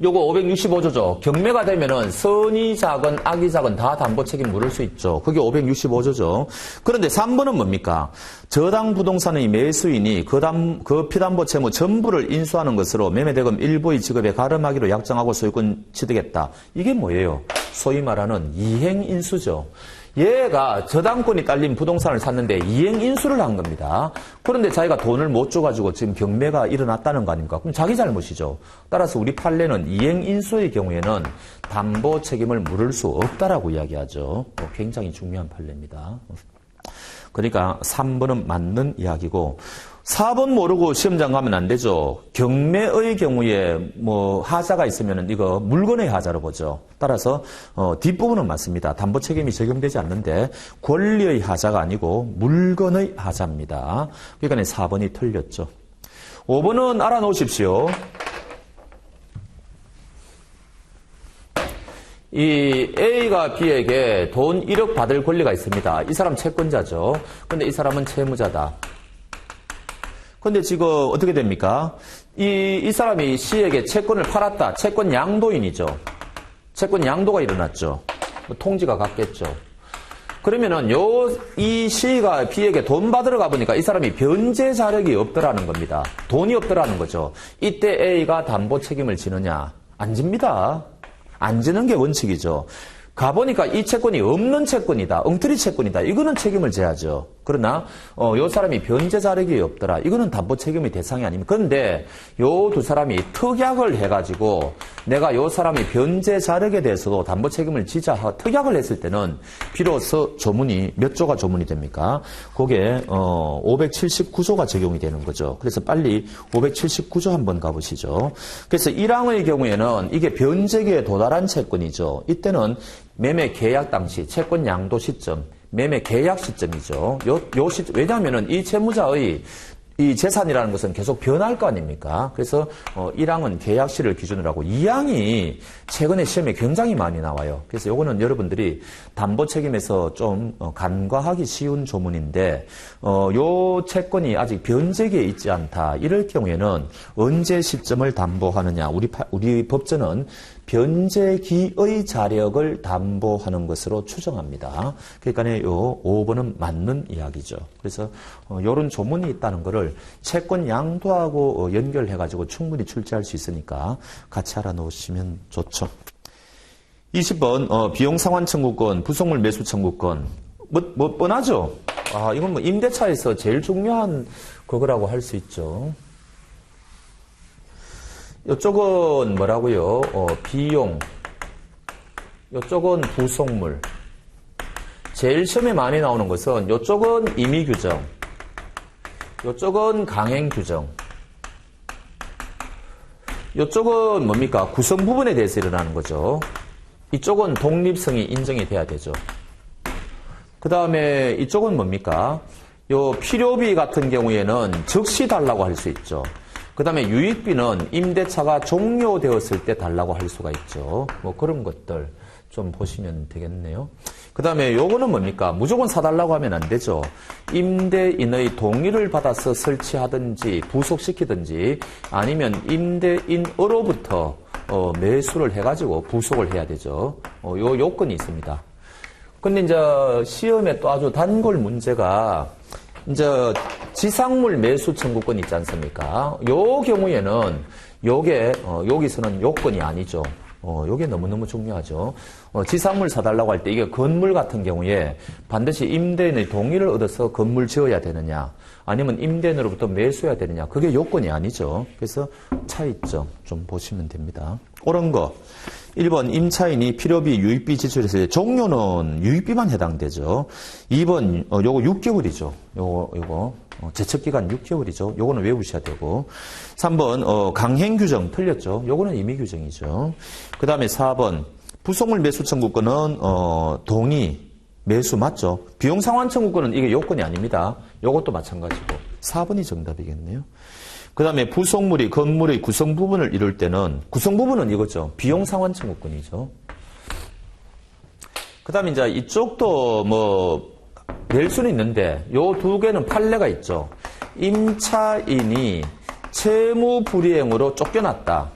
A: 요거 565조죠. 경매가 되면은 선의자건 악의자건 다 담보 책임 물을 수 있죠. 그게 565조죠. 그런데 3번은 뭡니까? 저당 부동산의 매수인이 그 피담보 채무 전부를 인수하는 것으로 매매대금 일부의 지급에 가름하기로 약정하고 소유권 취득했다. 이게 뭐예요? 소위 말하는 이행인수죠. 얘가 저당권이 딸린 부동산을 샀는데 이행인수를 한 겁니다. 그런데 자기가 돈을 못 줘가지고 지금 경매가 일어났다는 거 아닙니까? 그럼 자기 잘못이죠. 따라서 우리 판례는 이행인수의 경우에는 담보 책임을 물을 수 없다라고 이야기하죠. 굉장히 중요한 판례입니다. 그러니까 3번은 맞는 이야기고 4번 모르고 시험장 가면 안 되죠. 경매의 경우에 하자가 있으면 이거 물건의 하자로 보죠. 따라서 뒷부분은 맞습니다. 담보 책임이 적용되지 않는데 권리의 하자가 아니고 물건의 하자입니다. 그러니까 4번이 틀렸죠. 5번은 알아놓으십시오. 이 A가 B에게 돈 1억 받을 권리가 있습니다. 이 사람 채권자죠. 근데 이 사람은 채무자다. 근데 지금 어떻게 됩니까? 이 사람이 C에게 채권을 팔았다. 채권 양도인이죠. 채권 양도가 일어났죠. 통지가 갔겠죠. 그러면은 이 C가 B에게 돈 받으러 가보니까 이 사람이 변제 자력이 없더라는 겁니다. 돈이 없더라는 거죠. 이때 A가 담보 책임을 지느냐? 안 집니다. 안 지는 게 원칙이죠. 가보니까 이 채권이 없는 채권이다. 엉터리 채권이다. 이거는 책임을 져야죠. 그러나 요 사람이 변제 자력이 없더라. 이거는 담보 책임의 대상이 아닙니다. 그런데 요 두 사람이 특약을 해가지고 내가 요 사람이 변제 자력에 대해서도 담보 책임을 지자 특약을 했을 때는 비로소 조문이 몇 조가 조문이 됩니까? 그게 579조가 적용이 되는 거죠. 그래서 빨리 579조 한번 가보시죠. 그래서 1항의 경우에는 이게 변제기에 도달한 채권이죠. 이때는 매매 계약 당시 채권 양도 시점, 매매 계약 시점이죠. 요 시점, 왜냐하면은 이 채무자의 이 재산이라는 것은 계속 변할 거 아닙니까? 그래서 1항은 계약시를 기준으로 하고 2항이 최근에 시험에 굉장히 많이 나와요. 그래서 요거는 여러분들이 담보 책임에서 좀 간과하기 쉬운 조문인데 요 채권이 아직 변제기에 있지 않다. 이럴 경우에는 언제 시점을 담보하느냐? 우리 법전은 변제기의 자력을 담보하는 것으로 추정합니다. 그러니까 요 5번은 맞는 이야기죠. 그래서 요런 조문이 있다는 것을 채권 양도하고 연결해가지고 충분히 출제할 수 있으니까 같이 알아놓으시면 좋죠. 20번 비용상환 청구권, 부속물 매수 청구권. 뭐 뻔하죠? 이건 뭐 임대차에서 제일 중요한 그거라고 할 수 있죠. 이쪽은 뭐라고요? 비용. 이쪽은 부속물. 제일 시험에 많이 나오는 것은 이쪽은 임의규정. 이쪽은 강행규정. 이쪽은 뭡니까? 구성 부분에 대해서 일어나는 거죠. 이쪽은 독립성이 인정이 돼야 되죠. 그 다음에 이쪽은 뭡니까? 요 필요비 같은 경우에는 즉시 달라고 할 수 있죠. 그 다음에 유익비는 임대차가 종료되었을 때 달라고 할 수가 있죠. 뭐 그런 것들 좀 보시면 되겠네요. 그 다음에 요거는 뭡니까? 무조건 사달라고 하면 안 되죠. 임대인의 동의를 받아서 설치하든지 부속시키든지 아니면 임대인으로부터 매수를 해가지고 부속을 해야 되죠. 요 요건이 있습니다. 근데 이제 시험에 또 아주 단골 문제가 이제 지상물 매수 청구권 있지 않습니까? 요 경우에는 요게 여기서는 요건이 아니죠. 요게 너무너무 중요하죠. 지상물 사달라고 할 때 이게 건물 같은 경우에 반드시 임대인의 동의를 얻어서 건물 지어야 되느냐 아니면 임대인으로부터 매수해야 되느냐 그게 요건이 아니죠. 그래서 차이점 좀 보시면 됩니다. 옳은 거 1번 임차인이 필요비 유익비 지출했을 때 종료는 유익비만 해당되죠. 2번 요거 6개월이죠. 요거 제척기간 6개월이죠. 요거는 외우셔야 되고 3번 강행규정 틀렸죠. 요거는 임의규정이죠. 그 다음에 4번 부속물 매수 청구권은 동의 매수 맞죠. 비용상환 청구권은 이게 요건이 아닙니다. 요것도 마찬가지고 4번이 정답이겠네요. 그 다음에 부속물이 건물의 구성 부분을 이룰 때는 구성 부분은 이거죠. 비용상환 청구권이죠. 그 다음에 이제 이쪽도 뭐 낼 수는 있는데 요 두 개는 판례가 있죠. 임차인이 채무 불이행으로 쫓겨났다.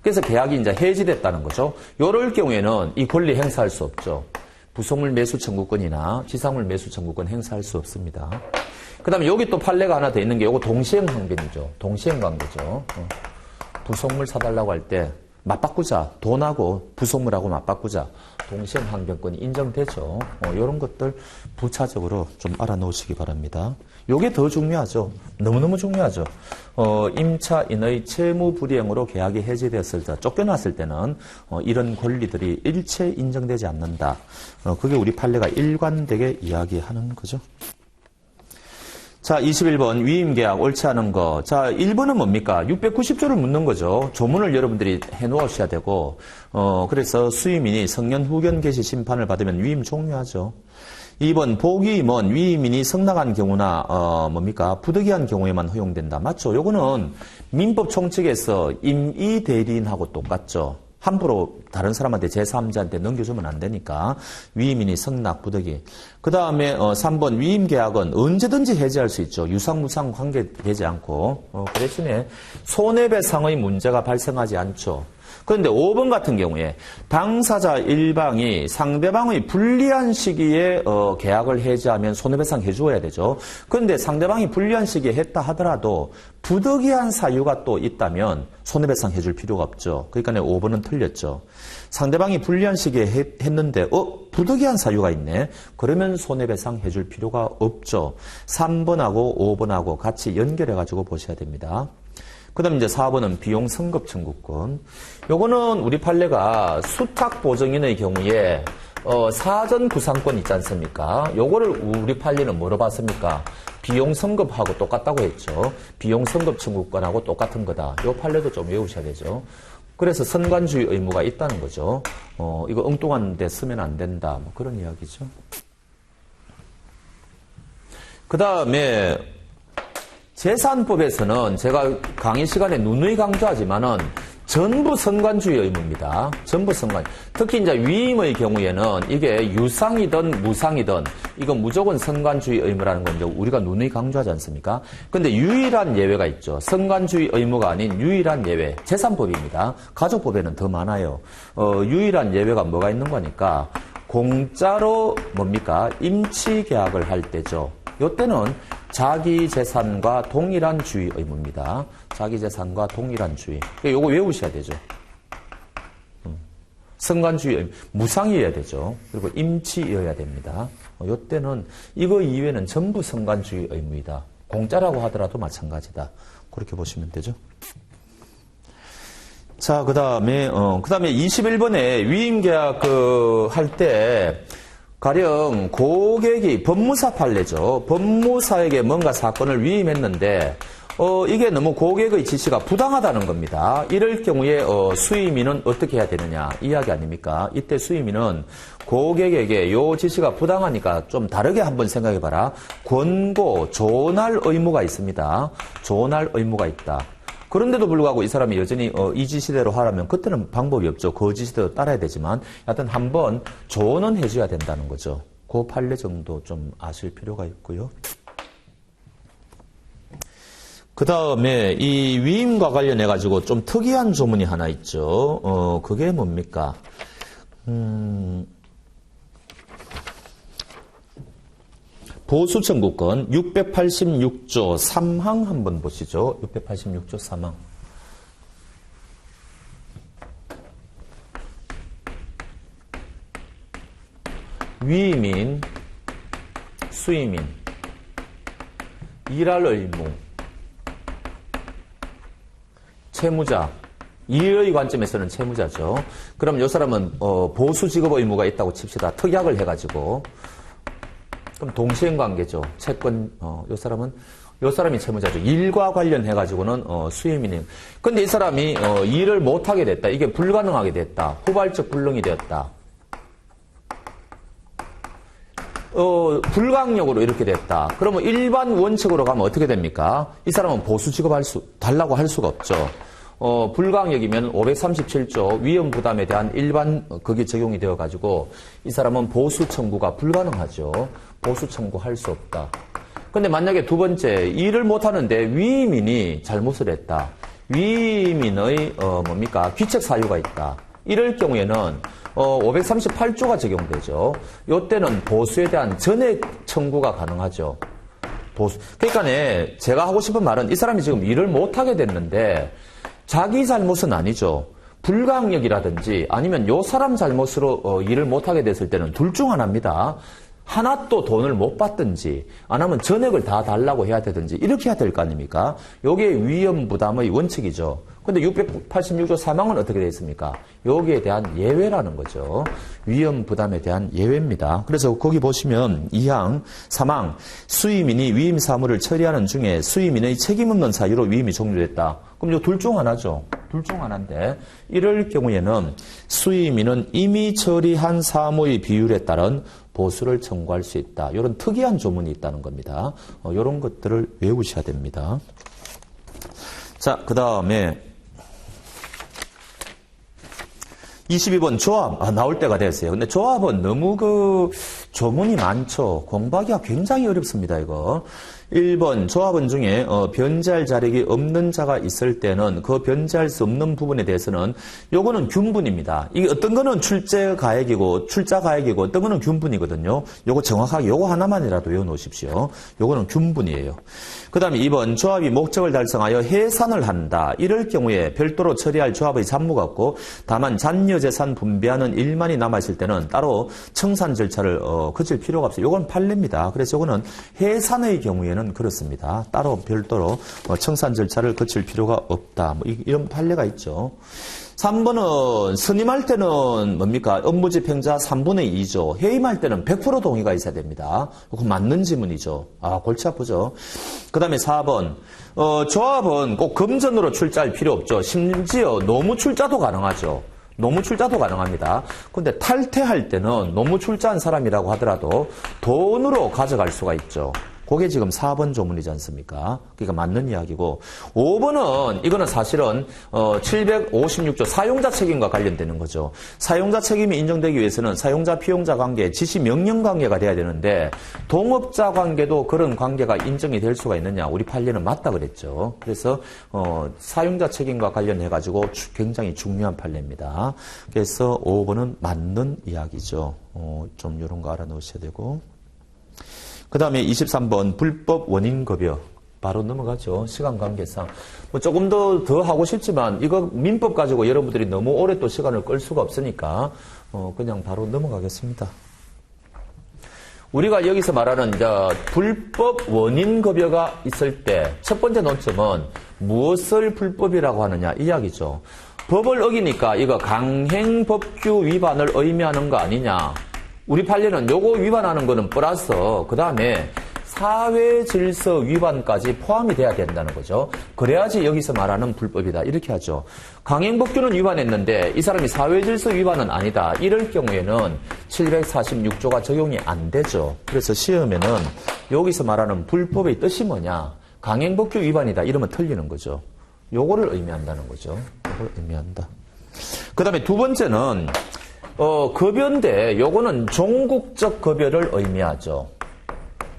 A: 그래서 계약이 이제 해지됐다는 거죠. 요럴 경우에는 이 권리 행사할 수 없죠. 부속물 매수 청구권이나 지상물 매수 청구권 행사할 수 없습니다. 그 다음에 여기 또 판례가 하나 더 있는 게 요거 동시행항변이죠. 동시행관계죠. 부속물 사달라고 할 때 맞바꾸자. 돈하고 부속물하고 맞바꾸자. 동시행항변권이 인정되죠. 이런 것들 부차적으로 좀 알아놓으시기 바랍니다. 요게 더 중요하죠. 너무너무 중요하죠. 임차인의 채무 불이행으로 계약이 해지되었을 때, 쫓겨났을 때는 이런 권리들이 일체 인정되지 않는다. 그게 우리 판례가 일관되게 이야기하는 거죠. 자, 21번 위임계약 옳지 않은 거. 자, 1번은 뭡니까? 690조를 묻는 거죠. 조문을 여러분들이 해놓으셔야 되고 그래서 수임인이 성년 후견 개시 심판을 받으면 위임 종료하죠. 2번 보기임은 위임인이 성낙한 경우나 뭡니까? 부득이한 경우에만 허용된다. 맞죠? 요거는 민법 총칙에서 임의대리인하고 똑같죠. 함부로 다른 사람한테 제3자한테 넘겨주면 안 되니까 위임인이 성낙 부득이. 그 다음에 3번 위임계약은 언제든지 해지할 수 있죠. 유상무상 관계되지 않고 그 대신에 손해배상의 문제가 발생하지 않죠. 그런데 5번 같은 경우에 당사자 일방이 상대방의 불리한 시기에 계약을 해지하면 손해배상 해주어야 되죠. 그런데 상대방이 불리한 시기에 했다 하더라도 부득이한 사유가 또 있다면 손해배상 해줄 필요가 없죠. 그러니까 5번은 틀렸죠. 상대방이 불리한 시기에 했는데 부득이한 사유가 있네. 그러면 손해배상 해줄 필요가 없죠. 3번하고 5번하고 같이 연결해가지고 보셔야 됩니다. 그 다음 이제 4번은 비용 성급 청구권. 요거는 우리 판례가 수탁 보증인의 경우에 사전 구상권 있지 않습니까? 요거를 우리 판례는 뭐로 봤습니까? 비용 성급하고 똑같다고 했죠. 비용 성급 청구권하고 똑같은 거다. 요 판례도 좀 외우셔야 되죠. 그래서 선관주의 의무가 있다는 거죠. 이거 엉뚱한 데 쓰면 안 된다. 뭐 그런 이야기죠. 그 다음에 재산법에서는 제가 강의 시간에 누누이 강조하지만은 전부 선관주의 의무입니다. 전부 선관. 특히 이제 위임의 경우에는 이게 유상이든 무상이든 이건 무조건 선관주의 의무라는 건 이제 우리가 누누이 강조하지 않습니까? 근데 유일한 예외가 있죠. 선관주의 의무가 아닌 유일한 예외. 재산법입니다. 가족법에는 더 많아요. 유일한 예외가 뭐가 있는 거니까 공짜로 뭡니까? 임치계약을 할 때죠. 요때는 자기 재산과 동일한 주의 의무입니다. 자기 재산과 동일한 주의. 요거 외우셔야 되죠. 선관주의 의무. 무상이어야 되죠. 그리고 임치이어야 됩니다. 요때는 이거 이외에는 전부 선관주의 의무이다. 공짜라고 하더라도 마찬가지다. 그렇게 보시면 되죠. 자, 그 다음에 21번에 위임계약 할 때 가령 고객이 법무사 판례죠. 법무사에게 뭔가 사건을 위임했는데 이게 너무 고객의 지시가 부당하다는 겁니다. 이럴 경우에 수임인은 어떻게 해야 되느냐 이야기 아닙니까? 이때 수임인은 고객에게 요 지시가 부당하니까 좀 다르게 한번 생각해봐라. 권고, 조언할 의무가 있습니다. 조언할 의무가 있다. 그런데도 불구하고 이 사람이 여전히 이 지시대로 하라면 그때는 방법이 없죠. 그 지시대로 따라야 되지만 하여튼 한번 조언은 해줘야 된다는 거죠. 그 판례 정도 좀 아실 필요가 있고요. 그 다음에 이 위임과 관련해가지고 좀 특이한 조문이 하나 있죠. 그게 뭡니까? 보수청구권 686조 3항 한번 보시죠. 686조 3항. 위임인, 수임인, 일할 의무, 채무자, 이의 관점에서는 채무자죠. 그럼 이 사람은 보수지급 의무가 있다고 칩시다. 특약을 해가지고. 그럼 동시행관계죠. 채권, 요 사람이 채무자죠. 일과 관련해가지고는, 수임인이. 근데 이 사람이, 일을 못하게 됐다. 이게 불가능하게 됐다. 후발적 불능이 되었다. 불강력으로 이렇게 됐다. 그러면 일반 원칙으로 가면 어떻게 됩니까? 이 사람은 보수 달라고 할 수가 없죠. 불강력이면 537조 위험 부담에 대한 일반 그게 적용이 되어 가지고 이 사람은 보수 청구가 불가능하죠. 보수 청구할 수 없다. 근데 만약에 두 번째 일을 못 하는데 위임인이 잘못을 했다. 위임인의 귀책 사유가 있다. 이럴 경우에는 538조가 적용되죠. 이때는 보수에 대한 전액 청구가 가능하죠. 그러니까 제가 하고 싶은 말은 이 사람이 지금 일을 못 하게 됐는데 자기 잘못은 아니죠. 불강력이라든지 아니면 요 사람 잘못으로 일을 못하게 됐을 때는 둘 중 하나입니다. 하나 또 돈을 못 받든지 안 하면 전액을 다 달라고 해야 되든지 이렇게 해야 될 거 아닙니까? 요게 위험 부담의 원칙이죠. 근데 686조 3항은 어떻게 되어 있습니까? 여기에 대한 예외라는 거죠. 위험 부담에 대한 예외입니다. 그래서 거기 보시면 2항, 3항 수임인이 위임 사무를 처리하는 중에 수임인의 책임 없는 사유로 위임이 종료됐다. 그럼 이 둘 중 하나죠. 둘 중 하나인데 이럴 경우에는 수임인은 이미 처리한 사무의 비율에 따른 보수를 청구할 수 있다. 이런 특이한 조문이 있다는 겁니다. 이런 것들을 외우셔야 됩니다. 자, 그 다음에 22번 조합 나올 때가 됐어요. 근데 조합은 너무 조문이 많죠. 공부하기가 굉장히 어렵습니다. 이거 1번 조합원 중에 변제할 자력이 없는 자가 있을 때는 그 변제할 수 없는 부분에 대해서는 요거는 균분입니다. 이게 어떤 거는 출자 가액이고 어떤 거는 균분이거든요. 요거 정확하게 요거 하나만이라도 외워놓으십시오. 요거는 균분이에요. 그 다음에 2번 조합이 목적을 달성하여 해산을 한다. 이럴 경우에 별도로 처리할 조합의 잡무가 없고 다만 잔여재산 분배하는 일만이 남아있을 때는 따로 청산 절차를 거칠 필요가 없어요. 요건 판례입니다. 그래서 요거는 해산의 경우에는 그렇습니다. 따로 별도로 청산 절차를 거칠 필요가 없다. 뭐 이런 판례가 있죠. 3번은 선임할 때는 뭡니까? 업무집행자 3분의 2죠. 해임할 때는 100% 동의가 있어야 됩니다. 그거 맞는 지문이죠. 골치 아프죠. 그 다음에 4번. 조합은 꼭 금전으로 출자할 필요 없죠. 심지어 노무 출자도 가능하죠. 노무 출자도 가능합니다. 근데 탈퇴할 때는 노무 출자한 사람이라고 하더라도 돈으로 가져갈 수가 있죠. 그게 지금 4번 조문이지 않습니까? 그러니까 맞는 이야기고 5번은 이거는 사실은 756조 사용자 책임과 관련되는 거죠. 사용자 책임이 인정되기 위해서는 사용자 피용자 관계, 지시 명령 관계가 돼야 되는데 동업자 관계도 그런 관계가 인정이 될 수가 있느냐? 우리 판례는 맞다 그랬죠. 그래서 사용자 책임과 관련해 가지고 굉장히 중요한 판례입니다. 그래서 5번은 맞는 이야기죠. 좀 이런 거 알아놓으셔야 되고. 그 다음에 23번 불법 원인급여 바로 넘어가죠. 시간 관계상 뭐 조금 더 하고 싶지만 이거 민법 가지고 여러분들이 너무 오래 또 시간을 끌 수가 없으니까 그냥 바로 넘어가겠습니다. 우리가 여기서 말하는 불법 원인급여가 있을 때 첫 번째 논점은 무엇을 불법이라고 하느냐 이 이야기죠. 법을 어기니까 이거 강행법규 위반을 의미하는 거 아니냐. 우리 판례는 요거 위반하는 거는 플러스 그 다음에 사회질서 위반까지 포함이 돼야 된다는 거죠. 그래야지 여기서 말하는 불법이다. 이렇게 하죠. 강행법규는 위반했는데 이 사람이 사회질서 위반은 아니다. 이럴 경우에는 746조가 적용이 안 되죠. 그래서 시험에는 여기서 말하는 불법의 뜻이 뭐냐. 강행법규 위반이다. 이러면 틀리는 거죠. 요거를 의미한다는 거죠. 요걸 의미한다. 그 다음에 두 번째는 급여인데 요거는 종국적 급여를 의미하죠.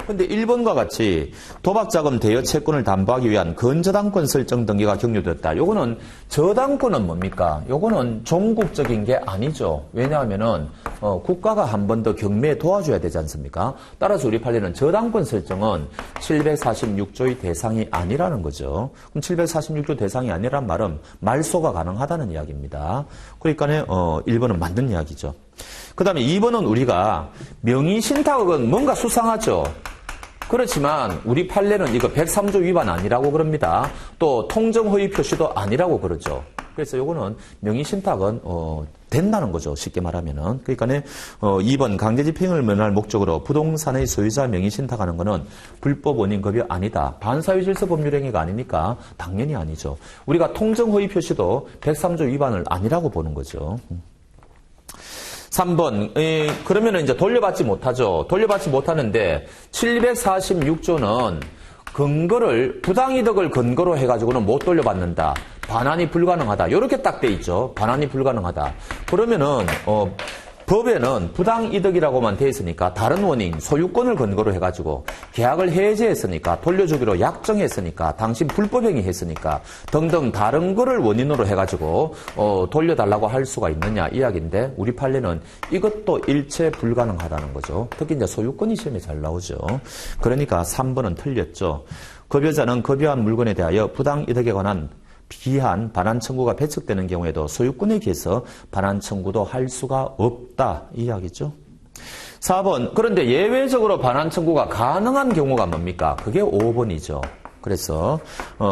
A: 근데 1번과 같이 도박자금 대여 채권을 담보하기 위한 근저당권 설정 등기가 격려됐다. 요거는 저당권은 뭡니까? 요거는 종국적인 게 아니죠. 왜냐하면은 국가가 한 번 더 경매에 도와줘야 되지 않습니까? 따라서 우리 판례는 저당권 설정은 746조의 대상이 아니라는 거죠. 그럼 746조 대상이 아니란 말은 말소가 가능하다는 이야기입니다. 그러니까 1번은 맞는 이야기죠. 그 다음에 2번은 우리가 명의신탁은 뭔가 수상하죠. 그렇지만 우리 판례는 이거 103조 위반 아니라고 그럽니다. 또 통정허위 표시도 아니라고 그러죠. 그래서 요거는 명의신탁은 된다는 거죠. 쉽게 말하면은. 그러니까 2번 강제집행을 면할 목적으로 부동산의 소유자 명의신탁하는 거는 불법 원인급여 아니다. 반사회질서 법률행위가 아니니까 당연히 아니죠. 우리가 통정허위 표시도 103조 위반을 아니라고 보는 거죠. 3번, 그러면은 이제 돌려받지 못하죠. 돌려받지 못하는데 746조는 부당이득을 근거로 해가지고는 못 돌려받는다. 반환이 불가능하다. 이렇게 딱 돼 있죠. 반환이 불가능하다. 그러면은 법에는 부당이득이라고만 돼 있으니까 다른 원인, 소유권을 근거로 해가지고 계약을 해제했으니까 돌려주기로 약정했으니까 당신 불법행위 했으니까 등등 다른 거를 원인으로 해가지고 돌려달라고 할 수가 있느냐 이야기인데 우리 판례는 이것도 일체 불가능하다는 거죠. 특히 이제 소유권이 시험에 잘 나오죠. 그러니까 3번은 틀렸죠. 급여자는 급여한 물건에 대하여 부당이득에 관한 비한 반환 청구가 배척되는 경우에도 소유권에 기해서 반환 청구도 할 수가 없다 이 이야기죠. 4번 그런데 예외적으로 반환 청구가 가능한 경우가 뭡니까? 그게 5번이죠. 그래서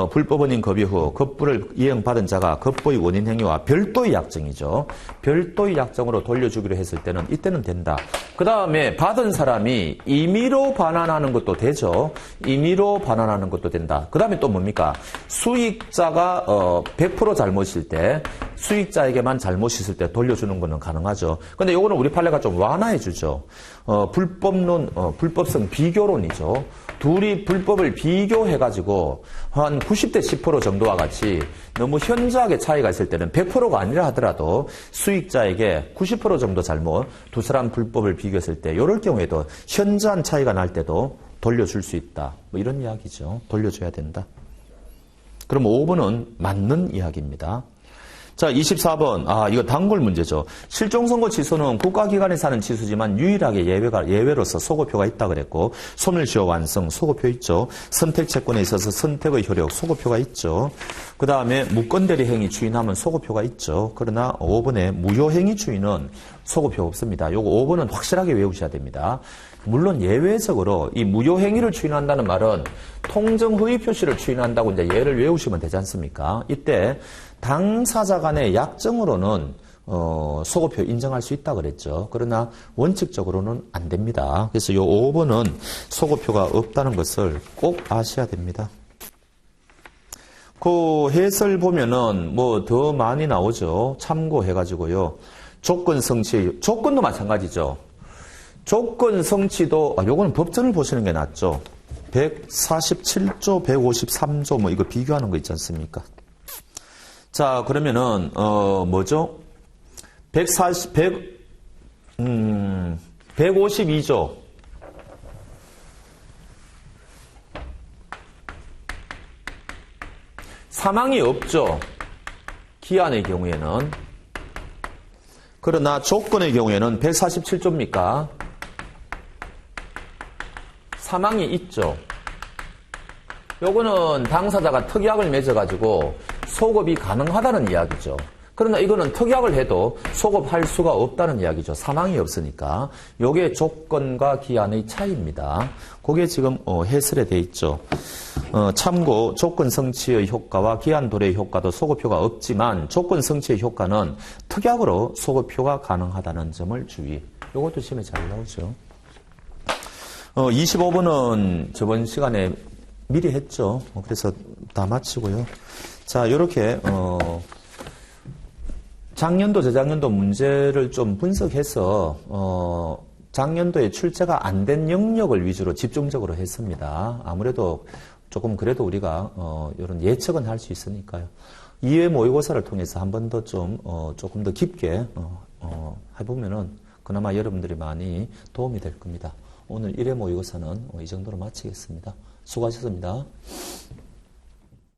A: 불법 원인 급여 후 급부를 이행받은 자가 급부의 원인 행위와 별도의 약정이죠. 별도의 약정으로 돌려주기로 했을 때는 이때는 된다. 그 다음에 받은 사람이 임의로 반환하는 것도 되죠. 임의로 반환하는 것도 된다. 그 다음에 또 뭡니까? 수익자가 100% 잘못일 때 수익자에게만 잘못이 있을 때 돌려주는 거는 가능하죠. 근데 요거는 우리 판례가 좀 완화해 주죠. 불법성 비교론이죠. 둘이 불법을 비교해가지고 한 90대 10% 정도와 같이 너무 현저하게 차이가 있을 때는 100%가 아니라 하더라도 수익자에게 90% 정도 잘못 두 사람 불법을 비교했을 때 이럴 경우에도 현저한 차이가 날 때도 돌려줄 수 있다. 뭐 이런 이야기죠. 돌려줘야 된다. 그럼 5번은 맞는 이야기입니다. 자, 24번. 이거 단골 문제죠. 실종선고 취소는 국가기관에서 하는 취소지만 유일하게 예외로서 소급표가 있다 그랬고, 소멸시효 완성, 소급표 있죠. 선택채권에 있어서 선택의 효력, 소급표가 있죠. 그 다음에 무건대리행위 주인하면 소급표가 있죠. 그러나 5번에 무효행위 주인은 소급표 없습니다. 요거 5번은 확실하게 외우셔야 됩니다. 물론 예외적으로 이 무효행위를 추인한다는 말은 통정허위 표시를 추인한다고 이제 예를 외우시면 되지 않습니까? 이때 당사자 간의 약정으로는 소급표 인정할 수 있다 그랬죠. 그러나 원칙적으로는 안 됩니다. 그래서 요 5번은 소급표가 없다는 것을 꼭 아셔야 됩니다. 그 해설 보면은 뭐 더 많이 나오죠. 참고해가지고요. 조건 성취, 조건도 마찬가지죠. 조건 성취도, 요거는 법전을 보시는 게 낫죠. 147조, 153조, 뭐 이거 비교하는 거 있지 않습니까? 자, 그러면은, 뭐죠? 152조. 사망이 없죠. 기한의 경우에는. 그러나 조건의 경우에는 147조입니까? 사망이 있죠. 요거는 당사자가 특약을 맺어가지고 소급이 가능하다는 이야기죠. 그러나 이거는 특약을 해도 소급할 수가 없다는 이야기죠. 사망이 없으니까. 요게 조건과 기한의 차이입니다. 그게 지금 해설에 돼 있죠. 참고 조건 성취의 효과와 기한 도래의 효과도 소급표가 없지만 조건 성취의 효과는 특약으로 소급표가 가능하다는 점을 주의. 요것도 시험에 잘 나오죠. 25번은 저번 시간에 미리 했죠. 그래서 다 마치고요. 자, 요렇게 작년도, 재작년도 문제를 좀 분석해서 작년도에 출제가 안 된 영역을 위주로 집중적으로 했습니다. 아무래도 조금 그래도 우리가 이런 예측은 할 수 있으니까요. 2회 모의고사를 통해서 한 번 더 조금 더 깊게 해보면은 그나마 여러분들이 많이 도움이 될 겁니다. 오늘 1회 모의고사는 이 정도로 마치겠습니다. 수고하셨습니다.